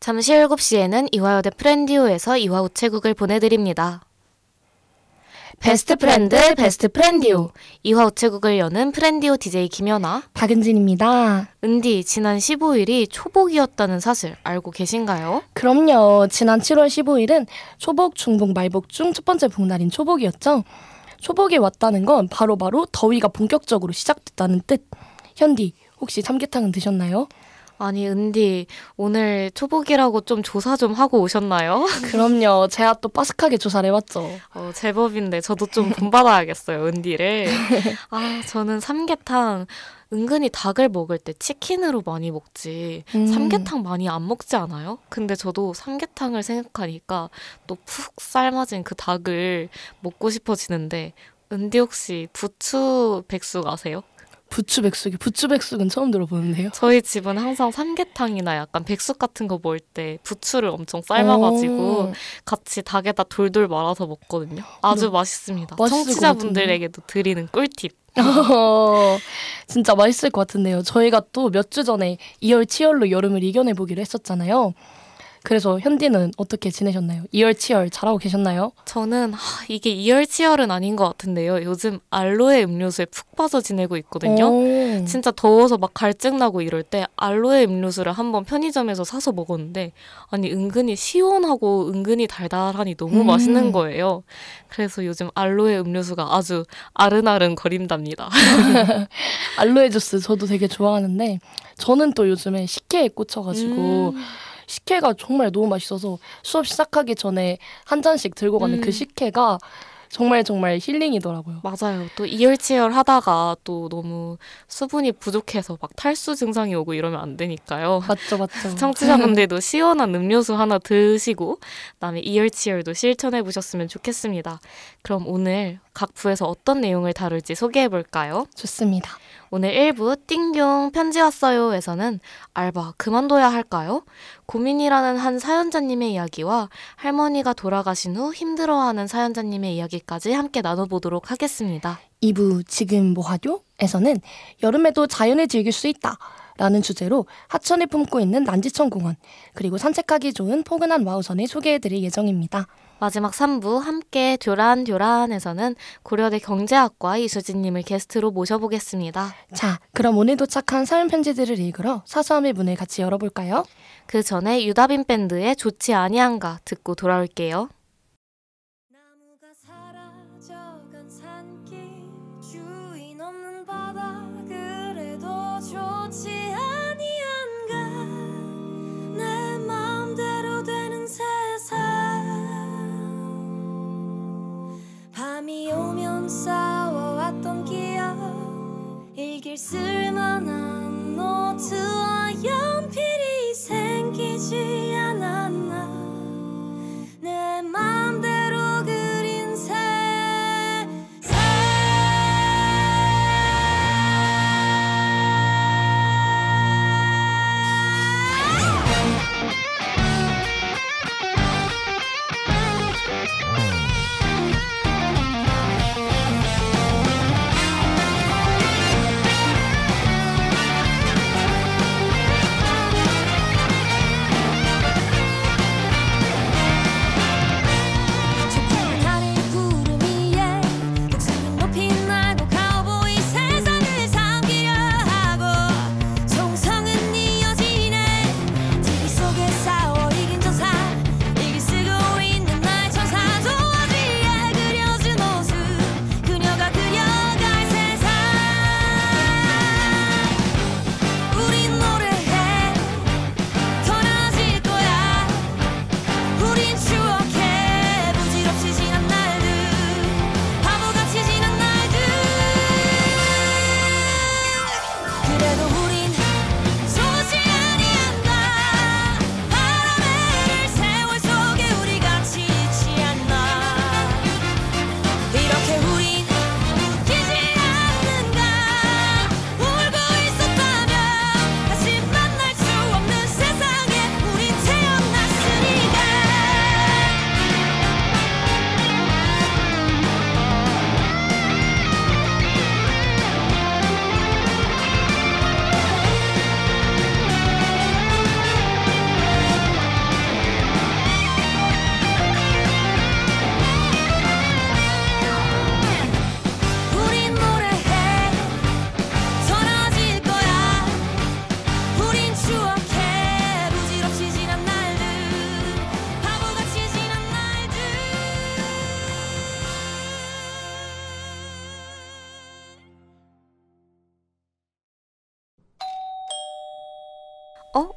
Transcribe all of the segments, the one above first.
잠시 7시에는 이화여대 프렌디오에서 이화 우체국을 보내드립니다. 베스트 프렌드 베스트 프렌디오, 이화 우체국을 여는 프렌디오 DJ 김연아, 박은진입니다. 은디, 지난 15일이 초복이었다는 사실 알고 계신가요? 그럼요. 지난 7월 15일은 초복, 중복, 말복 중 첫 번째 복날인 초복이었죠. 초복이 왔다는 건 바로바로 더위가 본격적으로 시작됐다는 뜻. 현디, 혹시 삼계탕은 드셨나요? 아니, 은디, 오늘 초복이라고 좀 조사 좀 하고 오셨나요? 그럼요. 제가 또 빠삭하게 조사를 해봤죠. 제법인데 저도 좀 본받아야겠어요, 은디를. 저는 삼계탕 은근히 닭을 먹을 때 치킨으로 많이 먹지 삼계탕 많이 안 먹지 않아요? 근데 저도 삼계탕을 생각하니까 또 푹 삶아진 그 닭을 먹고 싶어지는데, 은디 혹시 부추 백숙 아세요? 부추백숙은 처음 들어보는데요. 저희 집은 항상 삼계탕이나 약간 백숙 같은 거 먹을 때 부추를 엄청 삶아가지고 같이 닭에다 돌돌 말아서 먹거든요. 아주 맛있습니다. 청취자분들에게도 드리는 꿀팁. 진짜 맛있을 것 같은데요. 저희가 또 몇 주 전에 이열치열로 여름을 이겨내보기로 했었잖아요. 그래서 현디는 어떻게 지내셨나요? 이열치열 잘하고 계셨나요? 저는 이게 이열치열은 아닌 것 같은데요. 요즘 알로에 음료수에 푹 빠져 지내고 있거든요. 진짜 더워서 막 갈증나고 이럴 때 알로에 음료수를 한번 편의점에서 사서 먹었는데, 아니 은근히 시원하고 은근히 달달하니 너무 맛있는 거예요. 그래서 요즘 알로에 음료수가 아주 아른아른 거린답니다. 알로에 주스 저도 되게 좋아하는데, 저는 또 요즘에 식혜에 꽂혀가지고 식혜가 정말 너무 맛있어서 수업 시작하기 전에 한 잔씩 들고 가는 그 식혜가 정말 힐링이더라고요. 맞아요. 또 이열치열 하다가 또 너무 수분이 부족해서 막 탈수 증상이 오고 이러면 안 되니까요. 맞죠. 청취자분들도 시원한 음료수 하나 드시고 그다음에 이열치열도 실천해보셨으면 좋겠습니다. 그럼 오늘 각 부에서 어떤 내용을 다룰지 소개해볼까요? 좋습니다. 오늘 1부 띵용 편지 왔어요에서는 알바 그만둬야 할까요? 고민이라는 한 사연자님의 이야기와 할머니가 돌아가신 후 힘들어하는 사연자님의 이야기까지 함께 나눠보도록 하겠습니다. 2부 지금 뭐하죠? 에서는 여름에도 자연을 즐길 수 있다 라는 주제로 하천을 품고 있는 난지천 공원, 그리고 산책하기 좋은 포근한 와우선을 소개해드릴 예정입니다. 마지막 3부 함께 듀란에서는 고려대 경제학과 이수진님을 게스트로 모셔보겠습니다. 자, 그럼 오늘 도착한 사연 편지들을 읽으러 사서함의 문을 같이 열어볼까요? 그 전에 유다빈 밴드의 좋지 아니한가 듣고 돌아올게요. 나무가 사라져간 산길, 주인 없는 바다, 그래도 좋지 아니한가. 내 마음대로 되는 세상, 밤이 오면 싸워왔던 기억, 일길 쓸만한 노트와 연필이 생기지 않았나. 내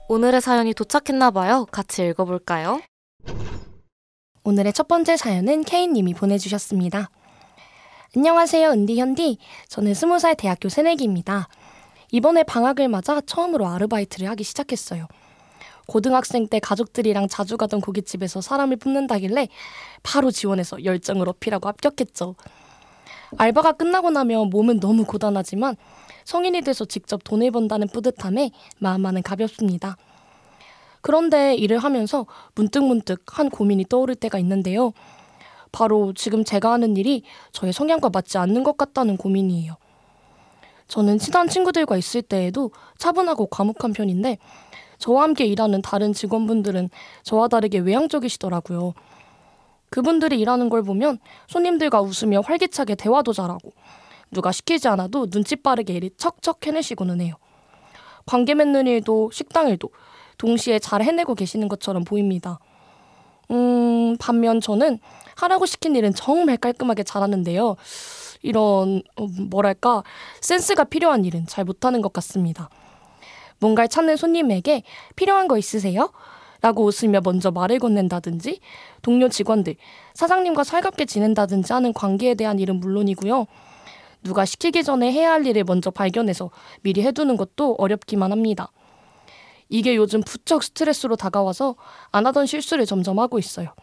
오늘의 사연이 도착했나 봐요. 같이 읽어볼까요? 오늘의 첫 번째 사연은 K님이 보내주셨습니다. 안녕하세요, 은디 현디. 저는 20살 대학교 새내기입니다. 이번에 방학을 맞아 처음으로 아르바이트를 하기 시작했어요. 고등학생 때 가족들이랑 자주 가던 고깃집에서 사람을 뽑는다길래 바로 지원해서 열정을 어필하고 합격했죠. 알바가 끝나고 나면 몸은 너무 고단하지만 성인이 돼서 직접 돈을 번다는 뿌듯함에 마음만은 가볍습니다. 그런데 일을 하면서 문득문득 한 고민이 떠오를 때가 있는데요. 바로 지금 제가 하는 일이 저의 성향과 맞지 않는 것 같다는 고민이에요. 저는 친한 친구들과 있을 때에도 차분하고 과묵한 편인데 저와 함께 일하는 다른 직원분들은 저와 다르게 외향적이시더라고요. 그분들이 일하는 걸 보면 손님들과 웃으며 활기차게 대화도 잘하고 누가 시키지 않아도 눈치 빠르게 일을 척척 해내시고는 해요. 관계 맺는 일도 식당 일도 동시에 잘 해내고 계시는 것처럼 보입니다. 반면 저는 하라고 시킨 일은 정말 깔끔하게 잘하는데요. 이런 센스가 필요한 일은 잘 못하는 것 같습니다. 뭔가를 찾는 손님에게 필요한 거 있으세요? 라고 웃으며 먼저 말을 건넨다든지 동료 직원들, 사장님과 살갑게 지낸다든지 하는 관계에 대한 일은 물론이고요. 누가 시키기 전에 해야 할 일을 먼저 발견해서 미리 해두는 것도 어렵기만 합니다. 이게 요즘 부쩍 스트레스로 다가와서 안 하던 실수를 점점 하고 있어요.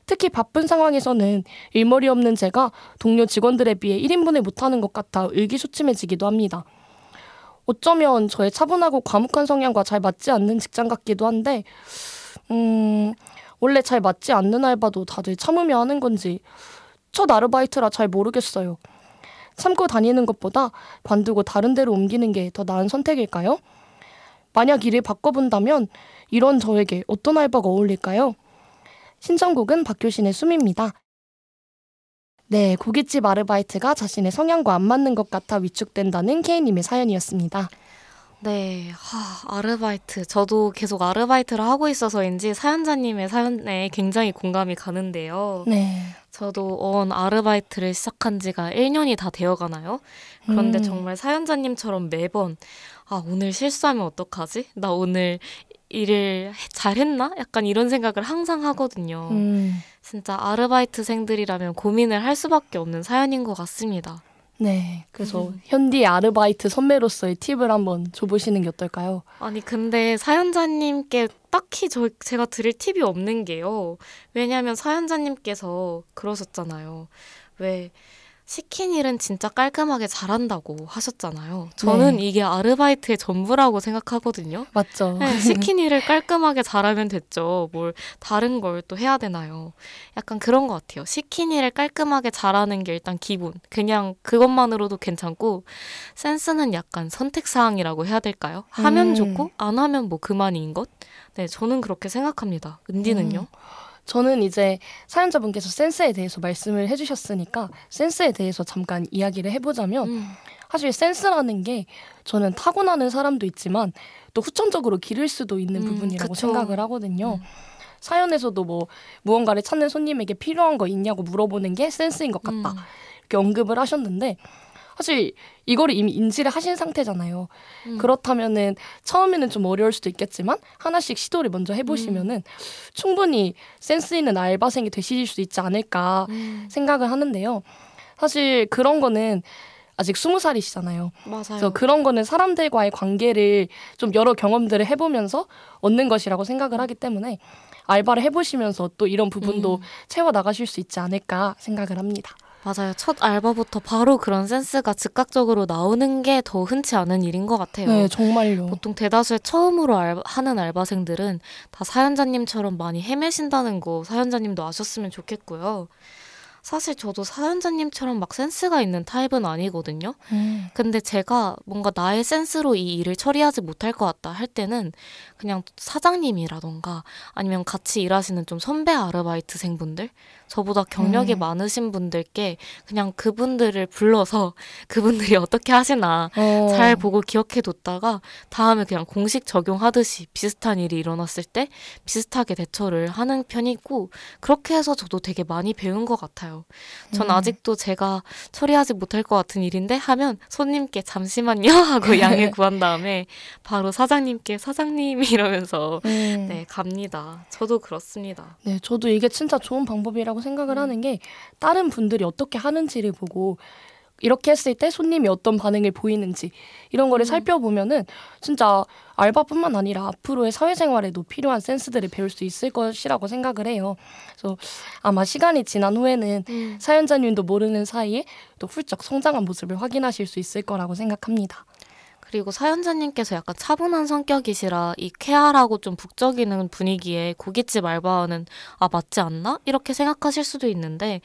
특히 바쁜 상황에서는 일머리 없는 제가 동료 직원들에 비해 1인분을 못하는 것 같아 의기소침해지기도 합니다. 어쩌면 저의 차분하고 과묵한 성향과 잘 맞지 않는 직장 같기도 한데 원래 잘 맞지 않는 알바도 다들 참으며 하는 건지 첫 아르바이트라 잘 모르겠어요. 참고 다니는 것보다 관두고 다른 데로 옮기는 게 더 나은 선택일까요? 만약 일을 바꿔본다면 이런 저에게 어떤 알바가 어울릴까요? 신청곡은 박효신의 숨입니다. 네, 고깃집 아르바이트가 자신의 성향과 안 맞는 것 같아 위축된다는 K님의 사연이었습니다. 네, 아르바이트. 저도 계속 아르바이트를 하고 있어서인지 사연자님의 사연에 굉장히 공감이 가는데요. 네. 저도 아르바이트를 시작한 지가 1년이 다 되어가나요? 그런데 정말 사연자님처럼 매번 오늘 실수하면 어떡하지? 나 오늘 일을 잘했나? 약간 이런 생각을 항상 하거든요. 진짜 아르바이트생들이라면 고민을 할 수밖에 없는 사연인 것 같습니다. 네, 그래서 현디 아르바이트 선배로서의 팁을 한번 줘보시는 게 어떨까요? 아니 근데 사연자님께 딱히 제가 드릴 팁이 없는 게요. 왜냐하면 사연자님께서 그러셨잖아요. 왜 시킨 일은 진짜 깔끔하게 잘한다고 하셨잖아요. 저는 이게 아르바이트의 전부라고 생각하거든요. 맞죠. 네, 시킨 일을 깔끔하게 잘하면 됐죠. 뭘 다른 걸 또 해야 되나요? 약간 그런 것 같아요. 시킨 일을 깔끔하게 잘하는 게 일단 기본. 그냥 그것만으로도 괜찮고 센스는 약간 선택사항이라고 해야 될까요? 하면 좋고 안 하면 뭐 그만인 것? 네, 저는 그렇게 생각합니다. 은디는요? 저는 이제 사연자분께서 센스에 대해서 말씀을 해주셨으니까 센스에 대해서 잠깐 이야기를 해보자면 사실 센스라는 게 저는 타고나는 사람도 있지만 또 후천적으로 기를 수도 있는 부분이라고 그쵸. 생각을 하거든요. 사연에서도 뭐 무언가를 찾는 손님에게 필요한 거 있냐고 물어보는 게 센스인 것 같다 이렇게 언급을 하셨는데 사실 이거를 이미 인지를 하신 상태잖아요. 그렇다면은 처음에는 좀 어려울 수도 있겠지만 하나씩 시도를 먼저 해보시면은 충분히 센스 있는 알바생이 되실 수 있지 않을까 생각을 하는데요. 사실 그런 거는 아직 20살이시잖아요. 맞아요. 그래서 그런 거는 사람들과의 관계를 좀 여러 경험들을 해보면서 얻는 것이라고 생각을 하기 때문에 알바를 해보시면서 또 이런 부분도 채워나가실 수 있지 않을까 생각을 합니다. 맞아요. 첫 알바부터 바로 그런 센스가 즉각적으로 나오는 게 더 흔치 않은 일인 것 같아요. 네, 정말요. 보통 대다수의 처음으로 하는 알바생들은 다 사연자님처럼 많이 헤매신다는 거 사연자님도 아셨으면 좋겠고요. 사실 저도 사연자님처럼 막 센스가 있는 타입은 아니거든요. 근데 제가 뭔가 나의 센스로 이 일을 처리하지 못할 것 같다 할 때는 그냥 사장님이라던가 아니면 같이 일하시는 좀 선배 아르바이트생분들, 저보다 경력이 많으신 분들께 그냥 그분들을 불러서 그분들이 어떻게 하시나 잘 보고 기억해뒀다가 다음에 그냥 공식 적용하듯이 비슷한 일이 일어났을 때 비슷하게 대처를 하는 편이고, 그렇게 해서 저도 되게 많이 배운 것 같아요. 같아요. 전 아직도 제가 처리하지 못할 것 같은 일인데 하면 손님께 잠시만요 하고 양해 구한 다음에 바로 사장님께 사장님 이러면서 네, 갑니다. 저도 그렇습니다. 네, 저도 이게 진짜 좋은 방법이라고 생각을 하는 게 다른 분들이 어떻게 하는지를 보고 이렇게 했을 때 손님이 어떤 반응을 보이는지 이런 거를 살펴보면은 진짜 알바뿐만 아니라 앞으로의 사회생활에도 필요한 센스들을 배울 수 있을 것이라고 생각을 해요. 그래서 아마 시간이 지난 후에는 사연자님도 모르는 사이에 또 훌쩍 성장한 모습을 확인하실 수 있을 거라고 생각합니다. 그리고 사연자님께서 약간 차분한 성격이시라 이 쾌활하고 좀 북적이는 분위기에 고깃집 알바는 맞지 않나? 이렇게 생각하실 수도 있는데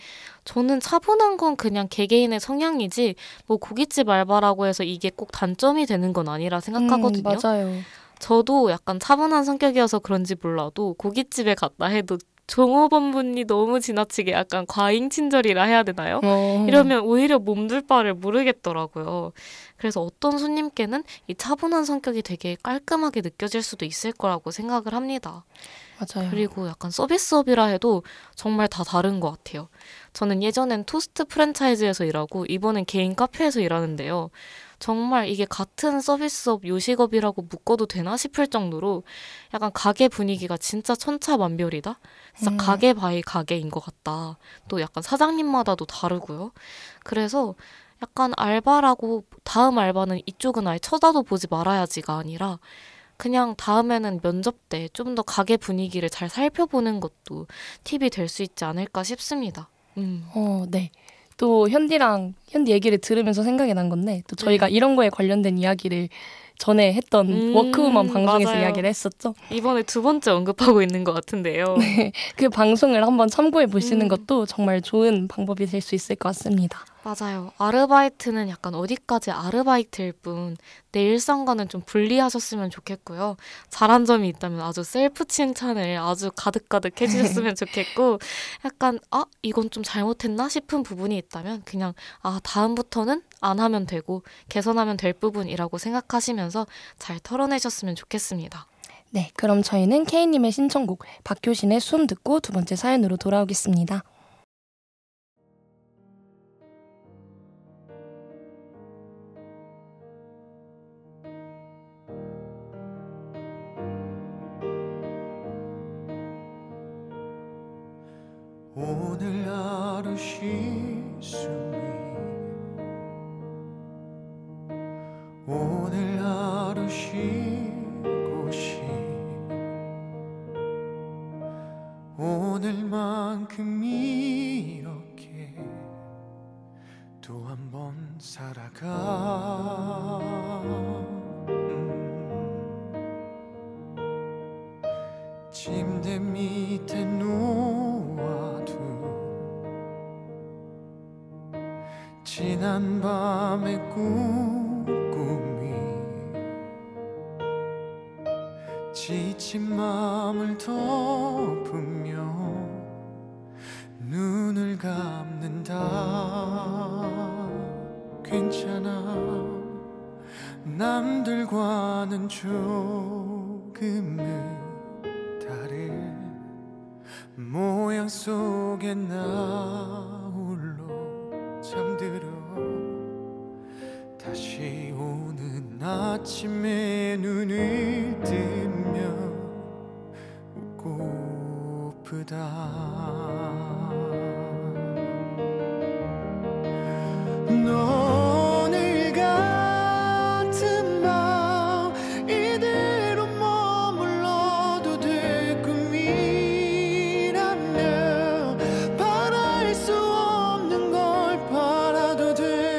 저는 차분한 건 그냥 개개인의 성향이지 뭐 고깃집 알바라고 해서 이게 꼭 단점이 되는 건 아니라 생각하거든요. 맞아요. 저도 약간 차분한 성격이어서 그런지 몰라도 고깃집에 갔다 해도 종업원분이 너무 지나치게 약간 과잉 친절이라 해야 되나요? 이러면 오히려 몸둘 바를 모르겠더라고요. 그래서 어떤 손님께는 이 차분한 성격이 되게 깔끔하게 느껴질 수도 있을 거라고 생각을 합니다. 맞아요. 그리고 약간 서비스업이라 해도 정말 다 다른 것 같아요. 저는 예전엔 토스트 프랜차이즈에서 일하고 이번엔 개인 카페에서 일하는데요. 정말 이게 같은 서비스업, 요식업이라고 묶어도 되나 싶을 정도로 약간 가게 분위기가 진짜 천차만별이다? 진짜 가게 바이 가게인 것 같다. 또 약간 사장님마다도 다르고요. 그래서 약간 알바라고 다음 알바는 이쪽은 아예 쳐다도 보지 말아야지가 아니라 그냥 다음에는 면접 때 좀 더 가게 분위기를 잘 살펴보는 것도 팁이 될 수 있지 않을까 싶습니다. 네. 또 현디 얘기를 들으면서 생각이 난 건데 또 저희가 네. 이런 거에 관련된 이야기를 전에 했던 워크우먼 방송에서 맞아요. 이야기를 했었죠. 이번에 2번째 언급하고 있는 것 같은데요. 그 방송을 한번 참고해 보시는 것도 정말 좋은 방법이 될 수 있을 것 같습니다. 맞아요. 아르바이트는 약간 어디까지 아르바이트일 뿐 내 일상과는 좀 분리하셨으면 좋겠고요. 잘한 점이 있다면 아주 셀프 칭찬을 아주 가득가득 해주셨으면 좋겠고 약간 이건 좀 잘못했나 싶은 부분이 있다면 그냥 다음부터는 안 하면 되고 개선하면 될 부분이라고 생각하시면서 잘 털어내셨으면 좋겠습니다. 네, 그럼 저희는 K님의 신청곡 박효신의 숨 듣고 두 번째 사연으로 돌아오겠습니다. 오늘 하루 쉴숨이 오늘 하루 쉴 곳이 오늘만큼 이렇게 또 한 번 살아가 침대 밑에 놓아둔 지난 밤의 꿈꾸미 지친 마음을 덮으며 눈을 감는다 괜찮아 남들과는 조금은 다른 모양 속에 나 홀로 잠들어 다시 오는 아침에 눈을 뜨면 웃고프다 오늘 같은 밤 이대로 머물러도 될 꿈이라면 바랄 수 없는 걸 바라도 된다면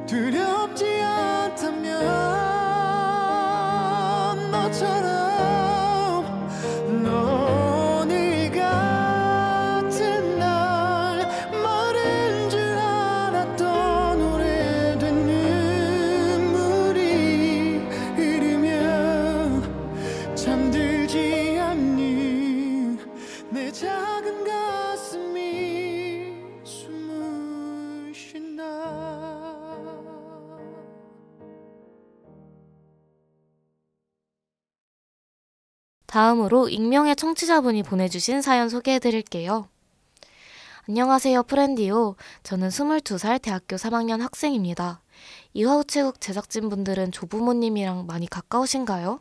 두렵지 않다면 너처럼 오늘 같은 날 마른 줄 알았던 오래된 눈물이 흐르며 잠들지 않는 내 작은 가슴이 숨을 쉰다 다음으로 익명의 청취자분이 보내주신 사연 소개해드릴게요. 안녕하세요, 프렌디오. 저는 22살 대학교 3학년 학생입니다. 이화우체국 제작진분들은 조부모님이랑 많이 가까우신가요?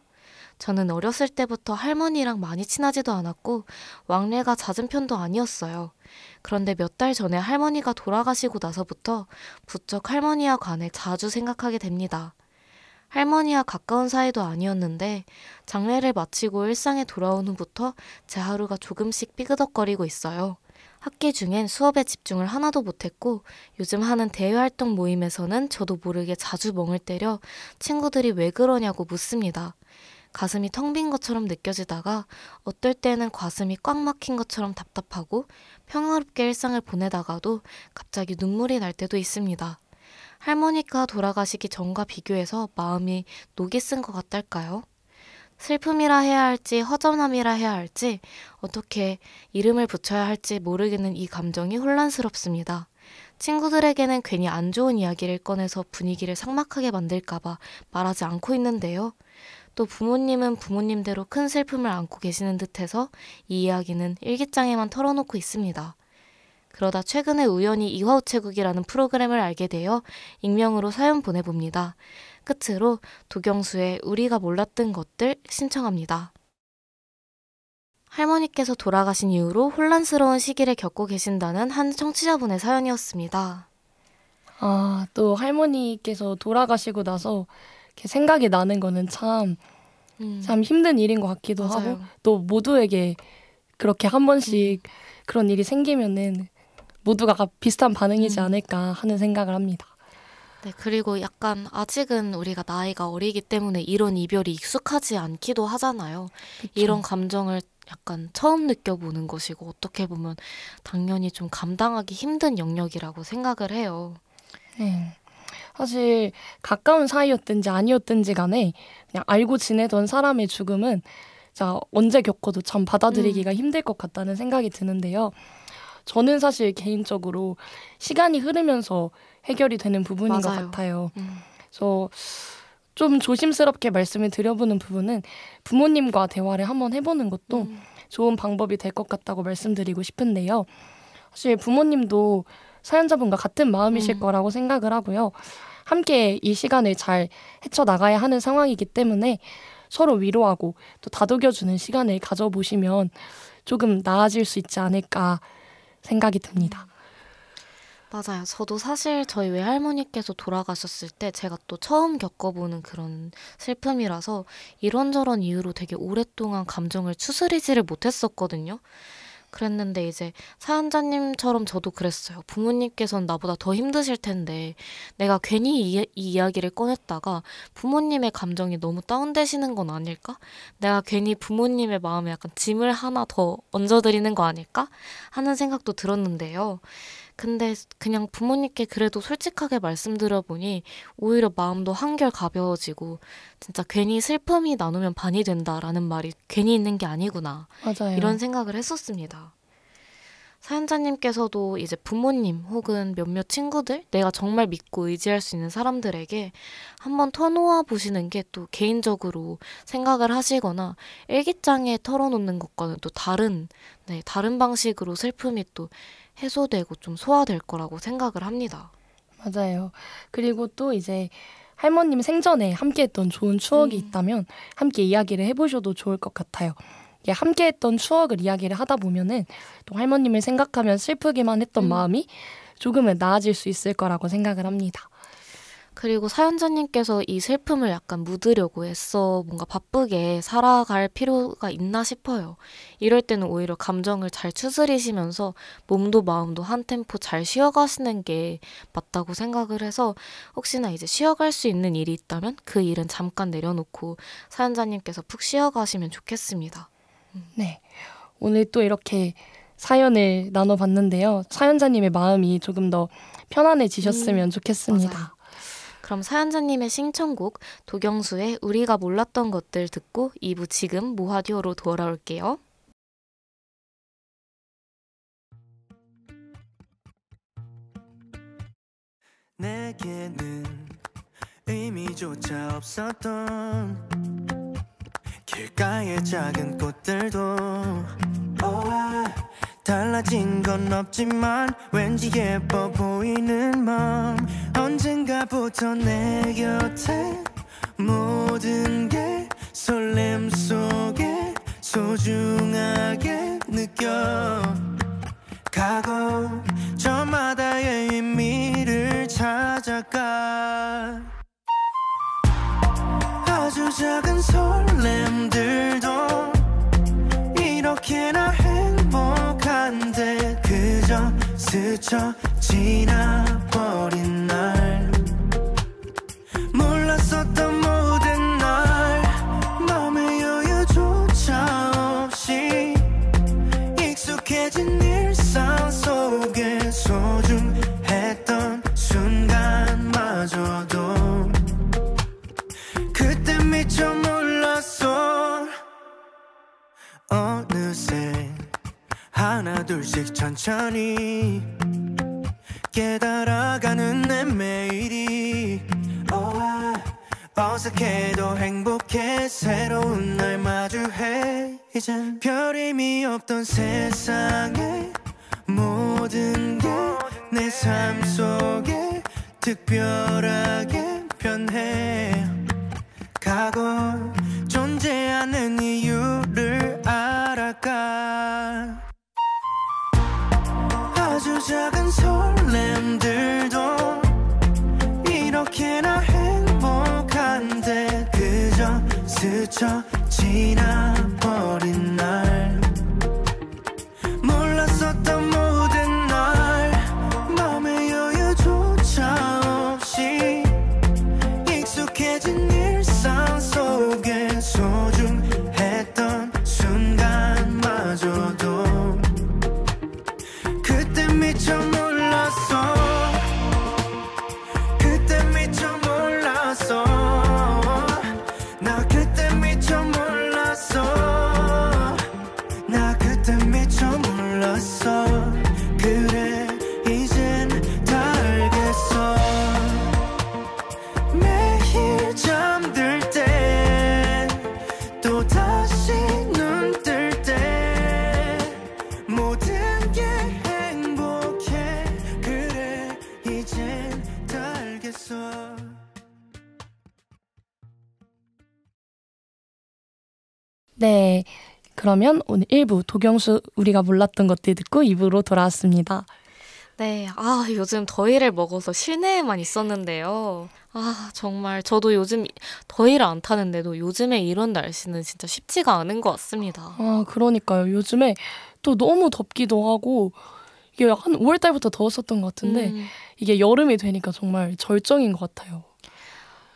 저는 어렸을 때부터 할머니랑 많이 친하지도 않았고 왕래가 잦은 편도 아니었어요. 그런데 몇 달 전에 할머니가 돌아가시고 나서부터 부쩍 할머니와 관해 자주 생각하게 됩니다. 할머니와 가까운 사이도 아니었는데 장례를 마치고 일상에 돌아온 후부터 제 하루가 조금씩 삐그덕거리고 있어요. 학기 중엔 수업에 집중을 하나도 못했고 요즘 하는 대외활동 모임에서는 저도 모르게 자주 멍을 때려 친구들이 왜 그러냐고 묻습니다. 가슴이 텅 빈 것처럼 느껴지다가 어떨 때는 가슴이 꽉 막힌 것처럼 답답하고 평화롭게 일상을 보내다가도 갑자기 눈물이 날 때도 있습니다. 할머니가 돌아가시기 전과 비교해서 마음이 녹이 쓴 것 같달까요? 슬픔이라 해야 할지 허전함이라 해야 할지 어떻게 이름을 붙여야 할지 모르겠는 이 감정이 혼란스럽습니다. 친구들에게는 괜히 안 좋은 이야기를 꺼내서 분위기를 삭막하게 만들까봐 말하지 않고 있는데요. 또 부모님은 부모님대로 큰 슬픔을 안고 계시는 듯해서 이 이야기는 일기장에만 털어놓고 있습니다. 그러다 최근에 우연히 이화우체국이라는 프로그램을 알게 되어 익명으로 사연 보내봅니다. 끝으로 도경수의 우리가 몰랐던 것들 신청합니다. 할머니께서 돌아가신 이후로 혼란스러운 시기를 겪고 계신다는 한 청취자분의 사연이었습니다. 아, 또 할머니께서 돌아가시고 나서 이렇게 생각이 나는 거는 참 힘든 일인 것 같기도 맞아요. 하고 또 모두에게 그렇게 한 번씩 그런 일이 생기면은 모두가 비슷한 반응이지 않을까 하는 생각을 합니다. 네, 그리고 약간 아직은 우리가 나이가 어리기 때문에 이런 이별이 익숙하지 않기도 하잖아요. 그쵸? 이런 감정을 약간 처음 느껴보는 것이고 어떻게 보면 당연히 좀 감당하기 힘든 영역이라고 생각을 해요. 네. 사실 가까운 사이였든지 아니었든지 간에 그냥 알고 지내던 사람의 죽음은 자 언제 겪어도 참 받아들이기가 힘들 것 같다는 생각이 드는데요. 저는 사실 개인적으로 시간이 흐르면서 해결이 되는 부분인 것 맞아요. 같아요. 그래서 좀 조심스럽게 말씀을 드려보는 부분은 부모님과 대화를 한번 해보는 것도 좋은 방법이 될 것 같다고 말씀드리고 싶은데요. 사실 부모님도 사연자분과 같은 마음이실 거라고 생각을 하고요. 함께 이 시간을 잘 헤쳐나가야 하는 상황이기 때문에 서로 위로하고 또 다독여주는 시간을 가져보시면 조금 나아질 수 있지 않을까 생각이 듭니다. 맞아요. 저도 사실 저희 외할머니께서 돌아가셨을 때 제가 또 처음 겪어보는 그런 슬픔이라서 이런저런 이유로 되게 오랫동안 감정을 추스리지를 못했었거든요. 그랬는데 이제 사연자님처럼 저도 그랬어요. 부모님께서는 나보다 더 힘드실 텐데 내가 괜히 이 이야기를 꺼냈다가 부모님의 감정이 너무 다운되시는 건 아닐까? 내가 괜히 부모님의 마음에 약간 짐을 하나 더 얹어드리는 거 아닐까? 하는 생각도 들었는데요. 근데 그냥 부모님께 그래도 솔직하게 말씀드려보니 오히려 마음도 한결 가벼워지고 진짜 괜히 슬픔이 나누면 반이 된다라는 말이 괜히 있는 게 아니구나. 맞아요. 이런 생각을 했었습니다. 사연자님께서도 이제 부모님 혹은 몇몇 친구들, 내가 정말 믿고 의지할 수 있는 사람들에게 한번 터놓아 보시는 게 또 개인적으로 생각을 하시거나 일기장에 털어놓는 것과는 또 다른 방식으로 슬픔이 또 해소되고 좀 소화될 거라고 생각을 합니다. 맞아요. 그리고 또 이제 할머님 생전에 함께했던 좋은 추억이 있다면 함께 이야기를 해보셔도 좋을 것 같아요. 이게 함께했던 추억을 이야기를 하다 보면은 또 할머님을 생각하면 슬프기만 했던 마음이 조금은 나아질 수 있을 거라고 생각을 합니다. 그리고 사연자님께서 이 슬픔을 약간 묻으려고 애써 뭔가 바쁘게 살아갈 필요가 있나 싶어요. 이럴 때는 오히려 감정을 잘 추스리시면서 몸도 마음도 한 템포 잘 쉬어가시는 게 맞다고 생각을 해서 혹시나 이제 쉬어갈 수 있는 일이 있다면 그 일은 잠깐 내려놓고 사연자님께서 푹 쉬어가시면 좋겠습니다. 네. 오늘 또 이렇게 사연을 나눠봤는데요. 사연자님의 마음이 조금 더 편안해지셨으면 좋겠습니다. 맞아요. 그럼 사연자님의 신청곡 도경수의 우리가 몰랐던 것들 듣고 2부 지금 모하디오로 돌아올게요. 내게는 의미조차 없었던 길가의 작은 꽃들도 달라진 건 없지만 왠지 예뻐 보이는 맘 언젠가부터 내 곁에 모든 게 설렘 속에 소중하게 느껴가고 저마다의 의미를 찾아가 아주 작은 설렘들도 이렇게나 행복한데 그저 스쳐 지나버린 날 몰랐었던 모든 날 맘의 여유조차 없이 익숙해진 일상 속에 소중했던 순간마저도 그때 미처 몰랐어 어느새 하나 둘씩 천천히 깨달아가는 내 매일이 어색해도 행복해 새로운 날 마주해 이젠 별의미 없던 세상에 모든 게 내 삶 속에 특별하게 변해 가고 존재하는 이유를 알아가 아주 작은 설렘들도 이렇게나 행복한데 그저 스쳐 지나버린 날 몰랐었던 모든 날 맘의 여유조차 없이 익숙해진 일상 속에 소중했던 순간마저도 그때 미처 몰랐어 그때 미처 몰랐어 나 그때 미처 몰랐어 나 그때 미처 몰랐어 그래 이젠 다 알겠어 매일 잠들 때 또 다시 눈 뜰 때 모든 게 행복해 그래 이젠 다 알겠어 네, 그러면 오늘 1부 도경수 우리가 몰랐던 것들 듣고 2부로 돌아왔습니다. 네, 요즘 더위를 먹어서 실내에만 있었는데요. 정말 저도 요즘 더위를 안 타는데도 요즘에 이런 날씨는 진짜 쉽지가 않은 것 같습니다. 그러니까요. 요즘에 또 너무 덥기도 하고 이게 한 5월 달부터 더웠었던 것 같은데 이게 여름이 되니까 정말 절정인 것 같아요.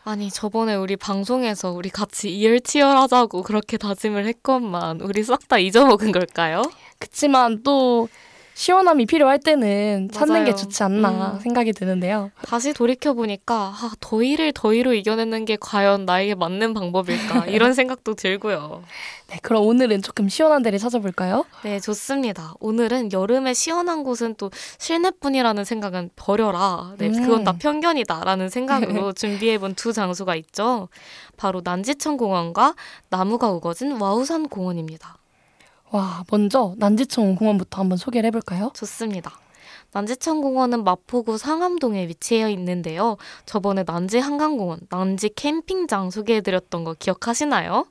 아니, 저번에 우리 방송에서 우리 같이 이열치열하자고 그렇게 다짐을 했건만 우리 싹 다 잊어먹은 걸까요? 그치만 또 시원함이 필요할 때는 찾는 맞아요. 게 좋지 않나 생각이 드는데요. 다시 돌이켜보니까 더위를 더위로 이겨내는 게 과연 나에게 맞는 방법일까 이런 생각도 들고요. 네, 그럼 오늘은 조금 시원한 데를 찾아볼까요? 네, 좋습니다. 오늘은 여름에 시원한 곳은 또 실내뿐이라는 생각은 버려라. 네, 그건 다 편견이다라는 생각으로 준비해본 두 장소가 있죠. 바로 난지천 공원과 나무가 우거진 와우산 공원입니다. 와, 먼저 난지천 공원부터 한번 소개를 해볼까요? 좋습니다. 난지천 공원은 마포구 상암동에 위치해 있는데요. 저번에 난지 한강공원, 난지 캠핑장 소개해드렸던 거 기억하시나요?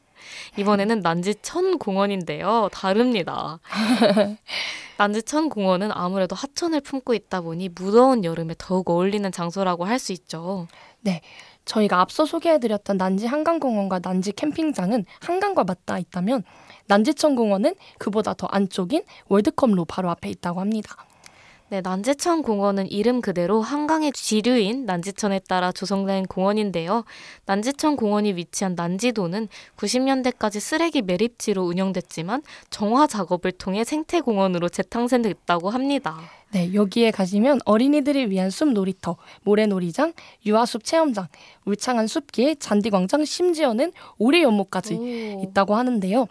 이번에는 난지천 공원인데요. 다릅니다. 난지천 공원은 아무래도 하천을 품고 있다 보니 무더운 여름에 더욱 어울리는 장소라고 할 수 있죠. 네, 저희가 앞서 소개해드렸던 난지 한강공원과 난지 캠핑장은 한강과 맞닿아 있다면 난지천 공원은 그보다 더 안쪽인 월드컵로 바로 앞에 있다고 합니다. 네, 난지천 공원은 이름 그대로 한강의 지류인 난지천에 따라 조성된 공원인데요. 난지천 공원이 위치한 난지도는 90년대까지 쓰레기 매립지로 운영됐지만 정화 작업을 통해 생태공원으로 재탄생됐다고 합니다. 네, 여기에 가시면 어린이들을 위한 숲 놀이터, 모래놀이장, 유아숲 체험장, 울창한 숲길, 잔디광장, 심지어는 오리 연못까지 있다고 하는데요.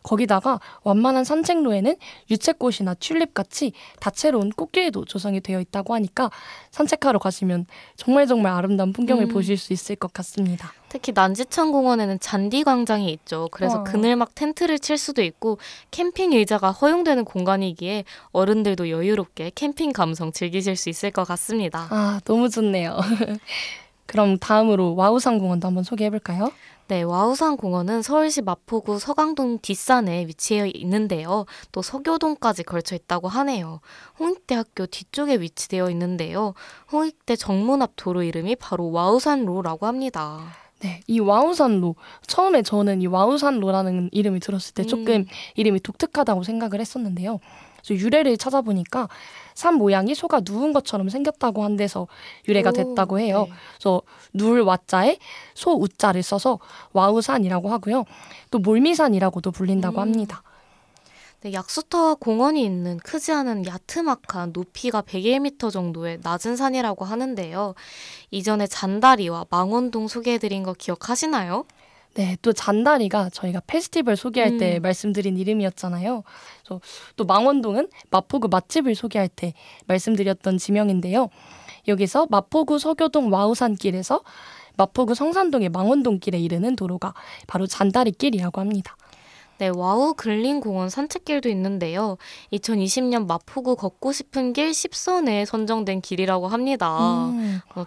거기다가 완만한 산책로에는 유채꽃이나 튤립같이 다채로운 꽃길도 조성이 되어 있다고 하니까 산책하러 가시면 정말 아름다운 풍경을 보실 수 있을 것 같습니다. 특히 난지천 공원에는 잔디 광장이 있죠. 그래서 와. 그늘막 텐트를 칠 수도 있고 캠핑 의자가 허용되는 공간이기에 어른들도 여유롭게 캠핑 감성 즐기실 수 있을 것 같습니다. 아, 너무 좋네요. 그럼 다음으로 와우산 공원도 한번 소개해볼까요? 네, 와우산 공원은 서울시 마포구 서강동 뒷산에 위치해 있는데요. 또 서교동까지 걸쳐 있다고 하네요. 홍익대학교 뒤쪽에 위치되어 있는데요. 홍익대 정문 앞 도로 이름이 바로 와우산로라고 합니다. 네, 이 와우산로. 처음에 저는 이 와우산로라는 이름이 들었을 때 조금 이름이 독특하다고 생각을 했었는데요. 그래서 유래를 찾아보니까 산 모양이 소가 누운 것처럼 생겼다고 한 데서 유래가 됐다고 해요. 네. 그래서 누울 와자에 소 우자를 써서 와우산이라고 하고요. 또 몰미산이라고도 불린다고 합니다. 네, 약수터와 공원이 있는 크지 않은 야트막한 높이가 101m 정도의 낮은 산이라고 하는데요. 이전에 잔다리와 망원동 소개해드린 거 기억하시나요? 네, 또 잔다리가 저희가 페스티벌 소개할 때 말씀드린 이름이었잖아요. 그래서 또 망원동은 마포구 맛집을 소개할 때 말씀드렸던 지명인데요. 여기서 마포구 서교동 와우산길에서 마포구 성산동의 망원동길에 이르는 도로가 바로 잔다리길이라고 합니다. 네, 와우 근린공원 산책길도 있는데요. 2020년 마포구 걷고 싶은 길 10선에 선정된 길이라고 합니다.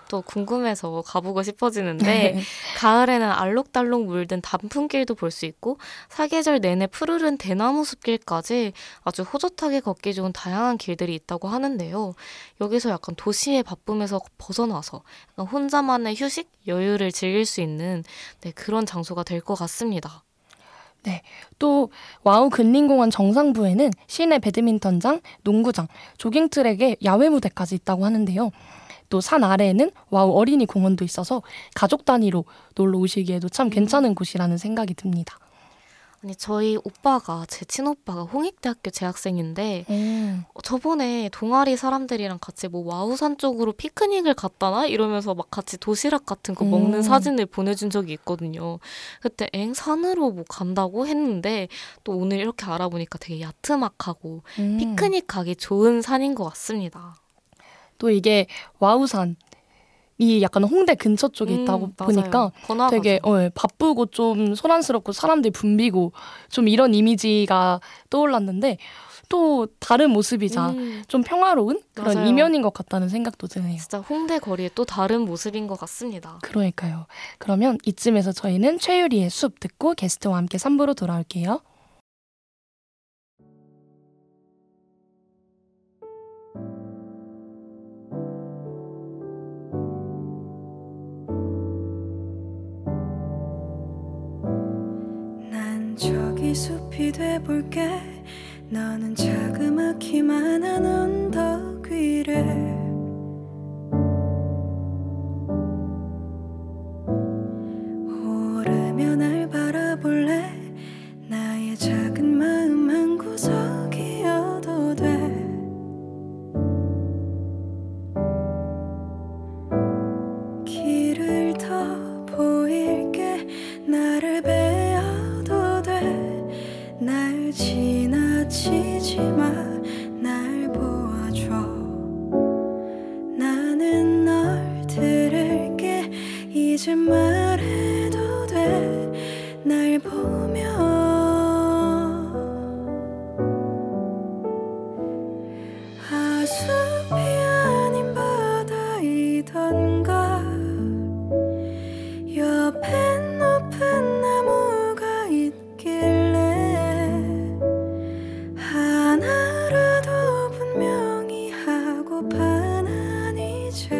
또 궁금해서 가보고 싶어지는데 가을에는 알록달록 물든 단풍길도 볼 수 있고 사계절 내내 푸르른 대나무 숲길까지 아주 호젓하게 걷기 좋은 다양한 길들이 있다고 하는데요. 여기서 약간 도시의 바쁨에서 벗어나서 약간 혼자만의 휴식, 여유를 즐길 수 있는 그런 장소가 될 것 같습니다. 네, 또 와우 근린공원 정상부에는 시내 배드민턴장, 농구장, 조깅트랙에 야외 무대까지 있다고 하는데요. 또 산 아래에는 와우 어린이 공원도 있어서 가족 단위로 놀러 오시기에도 참 괜찮은 곳이라는 생각이 듭니다. 아니, 제 친오빠가 홍익대학교 재학생인데 저번에 동아리 사람들이랑 같이 뭐 와우산 쪽으로 피크닉을 갔다나 이러면서 막 같이 도시락 같은 거 먹는 사진을 보내준 적이 있거든요. 그때 산으로 뭐 간다고 했는데 또 오늘 이렇게 알아보니까 되게 야트막하고 피크닉 가기 좋은 산인 것 같습니다. 또 이게 와우산 이 약간 홍대 근처 쪽에 있다고 보니까 번화가죠. 되게 바쁘고 좀 소란스럽고 사람들 붐비고 좀 이런 이미지가 떠올랐는데 또 다른 모습이자 좀 평화로운 그런 맞아요. 이면인 것 같다는 생각도 드네요. 진짜 홍대 거리의 또 다른 모습인 것 같습니다. 그러니까요. 그러면 이쯤에서 저희는 최유리의 숲 듣고 게스트와 함께 3부로 돌아올게요. 난 저기 숲이 돼볼게. 너는 자그맣기만 한 언덕 위를 오르며 날 바라볼래. 나의 작은 마음 한 구석이어도 돼. 길을 더 보일게. 나를 베어도 돼. 날 지나치지 마. 날 보아줘. 나는 널 들을게. 이제 말해도 돼. 날 보며 숲이 아닌 바다이던가. 옆엔 높은 나무가 있길래 하나라도 분명히 하고파. 난 이제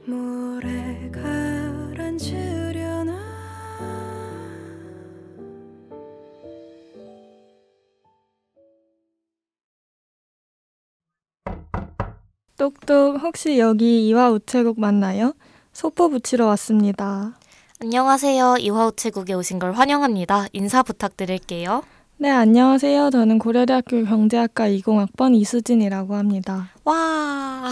물에 가라앉으려나. 똑똑, 혹시 여기 이화 우체국 맞나요? 속보 붙이러 왔습니다. 안녕하세요. 이화우체국에 오신 걸 환영합니다. 인사 부탁드릴게요. 네, 안녕하세요. 저는 고려대학교 경제학과 20학번 이수진이라고 합니다. 와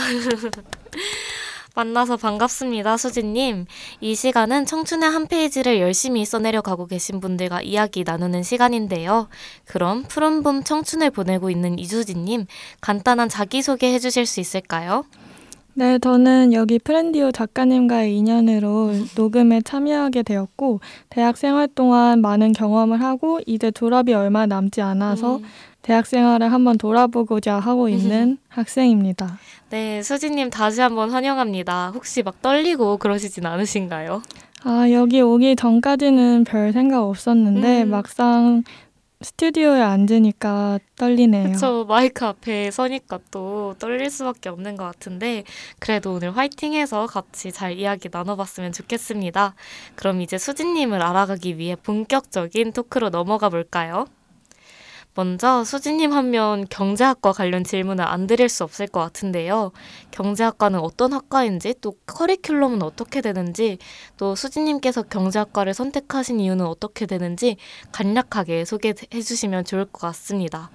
만나서 반갑습니다. 수진님. 이 시간은 청춘의 한 페이지를 열심히 써내려가고 계신 분들과 이야기 나누는 시간인데요. 그럼 푸른 봄 청춘을 보내고 있는 이수진님, 간단한 자기소개 해주실 수 있을까요? 네, 저는 여기 프렌디오 작가님과의 인연으로 녹음에 참여하게 되었고 대학 생활 동안 많은 경험을 하고 이제 졸업이 얼마 남지 않아서 대학 생활을 한번 돌아보고자 하고 있는 학생입니다. 네, 수진님 다시 한번 환영합니다. 혹시 막 떨리고 그러시진 않으신가요? 여기 오기 전까지는 별 생각 없었는데 막상 스튜디오에 앉으니까 떨리네요. 그쵸, 마이크 앞에 서니까 또 떨릴 수밖에 없는 것 같은데 그래도 오늘 화이팅해서 같이 잘 이야기 나눠봤으면 좋겠습니다. 그럼 이제 수진님을 알아가기 위해 본격적인 토크로 넘어가 볼까요? 먼저 수진님 하면 경제학과 관련 질문을 안 드릴 수 없을 것 같은데요. 경제학과는 어떤 학과인지 또 커리큘럼은 어떻게 되는지 또 수진님께서 경제학과를 선택하신 이유는 어떻게 되는지 간략하게 소개해 주시면 좋을 것 같습니다.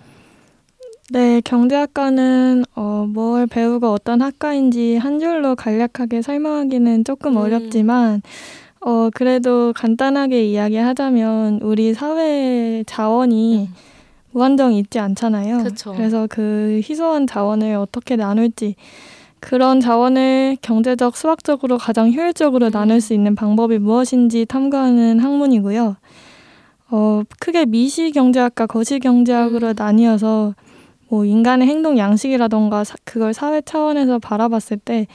네, 경제학과는 뭘 배우고 어떤 학과인지 한 줄로 간략하게 설명하기는 조금 어렵지만 그래도 간단하게 이야기하자면 우리 사회의 자원이 무한정이 있지 않잖아요. 그쵸. 그래서 그 희소한 자원을 어떻게 나눌지 그런 자원을 경제적, 수학적으로 가장 효율적으로 나눌 수 있는 방법이 무엇인지 탐구하는 학문이고요. 크게 미시경제학과 거시경제학으로 나뉘어서 뭐 인간의 행동 양식이라던가 그걸 사회 차원에서 바라봤을 때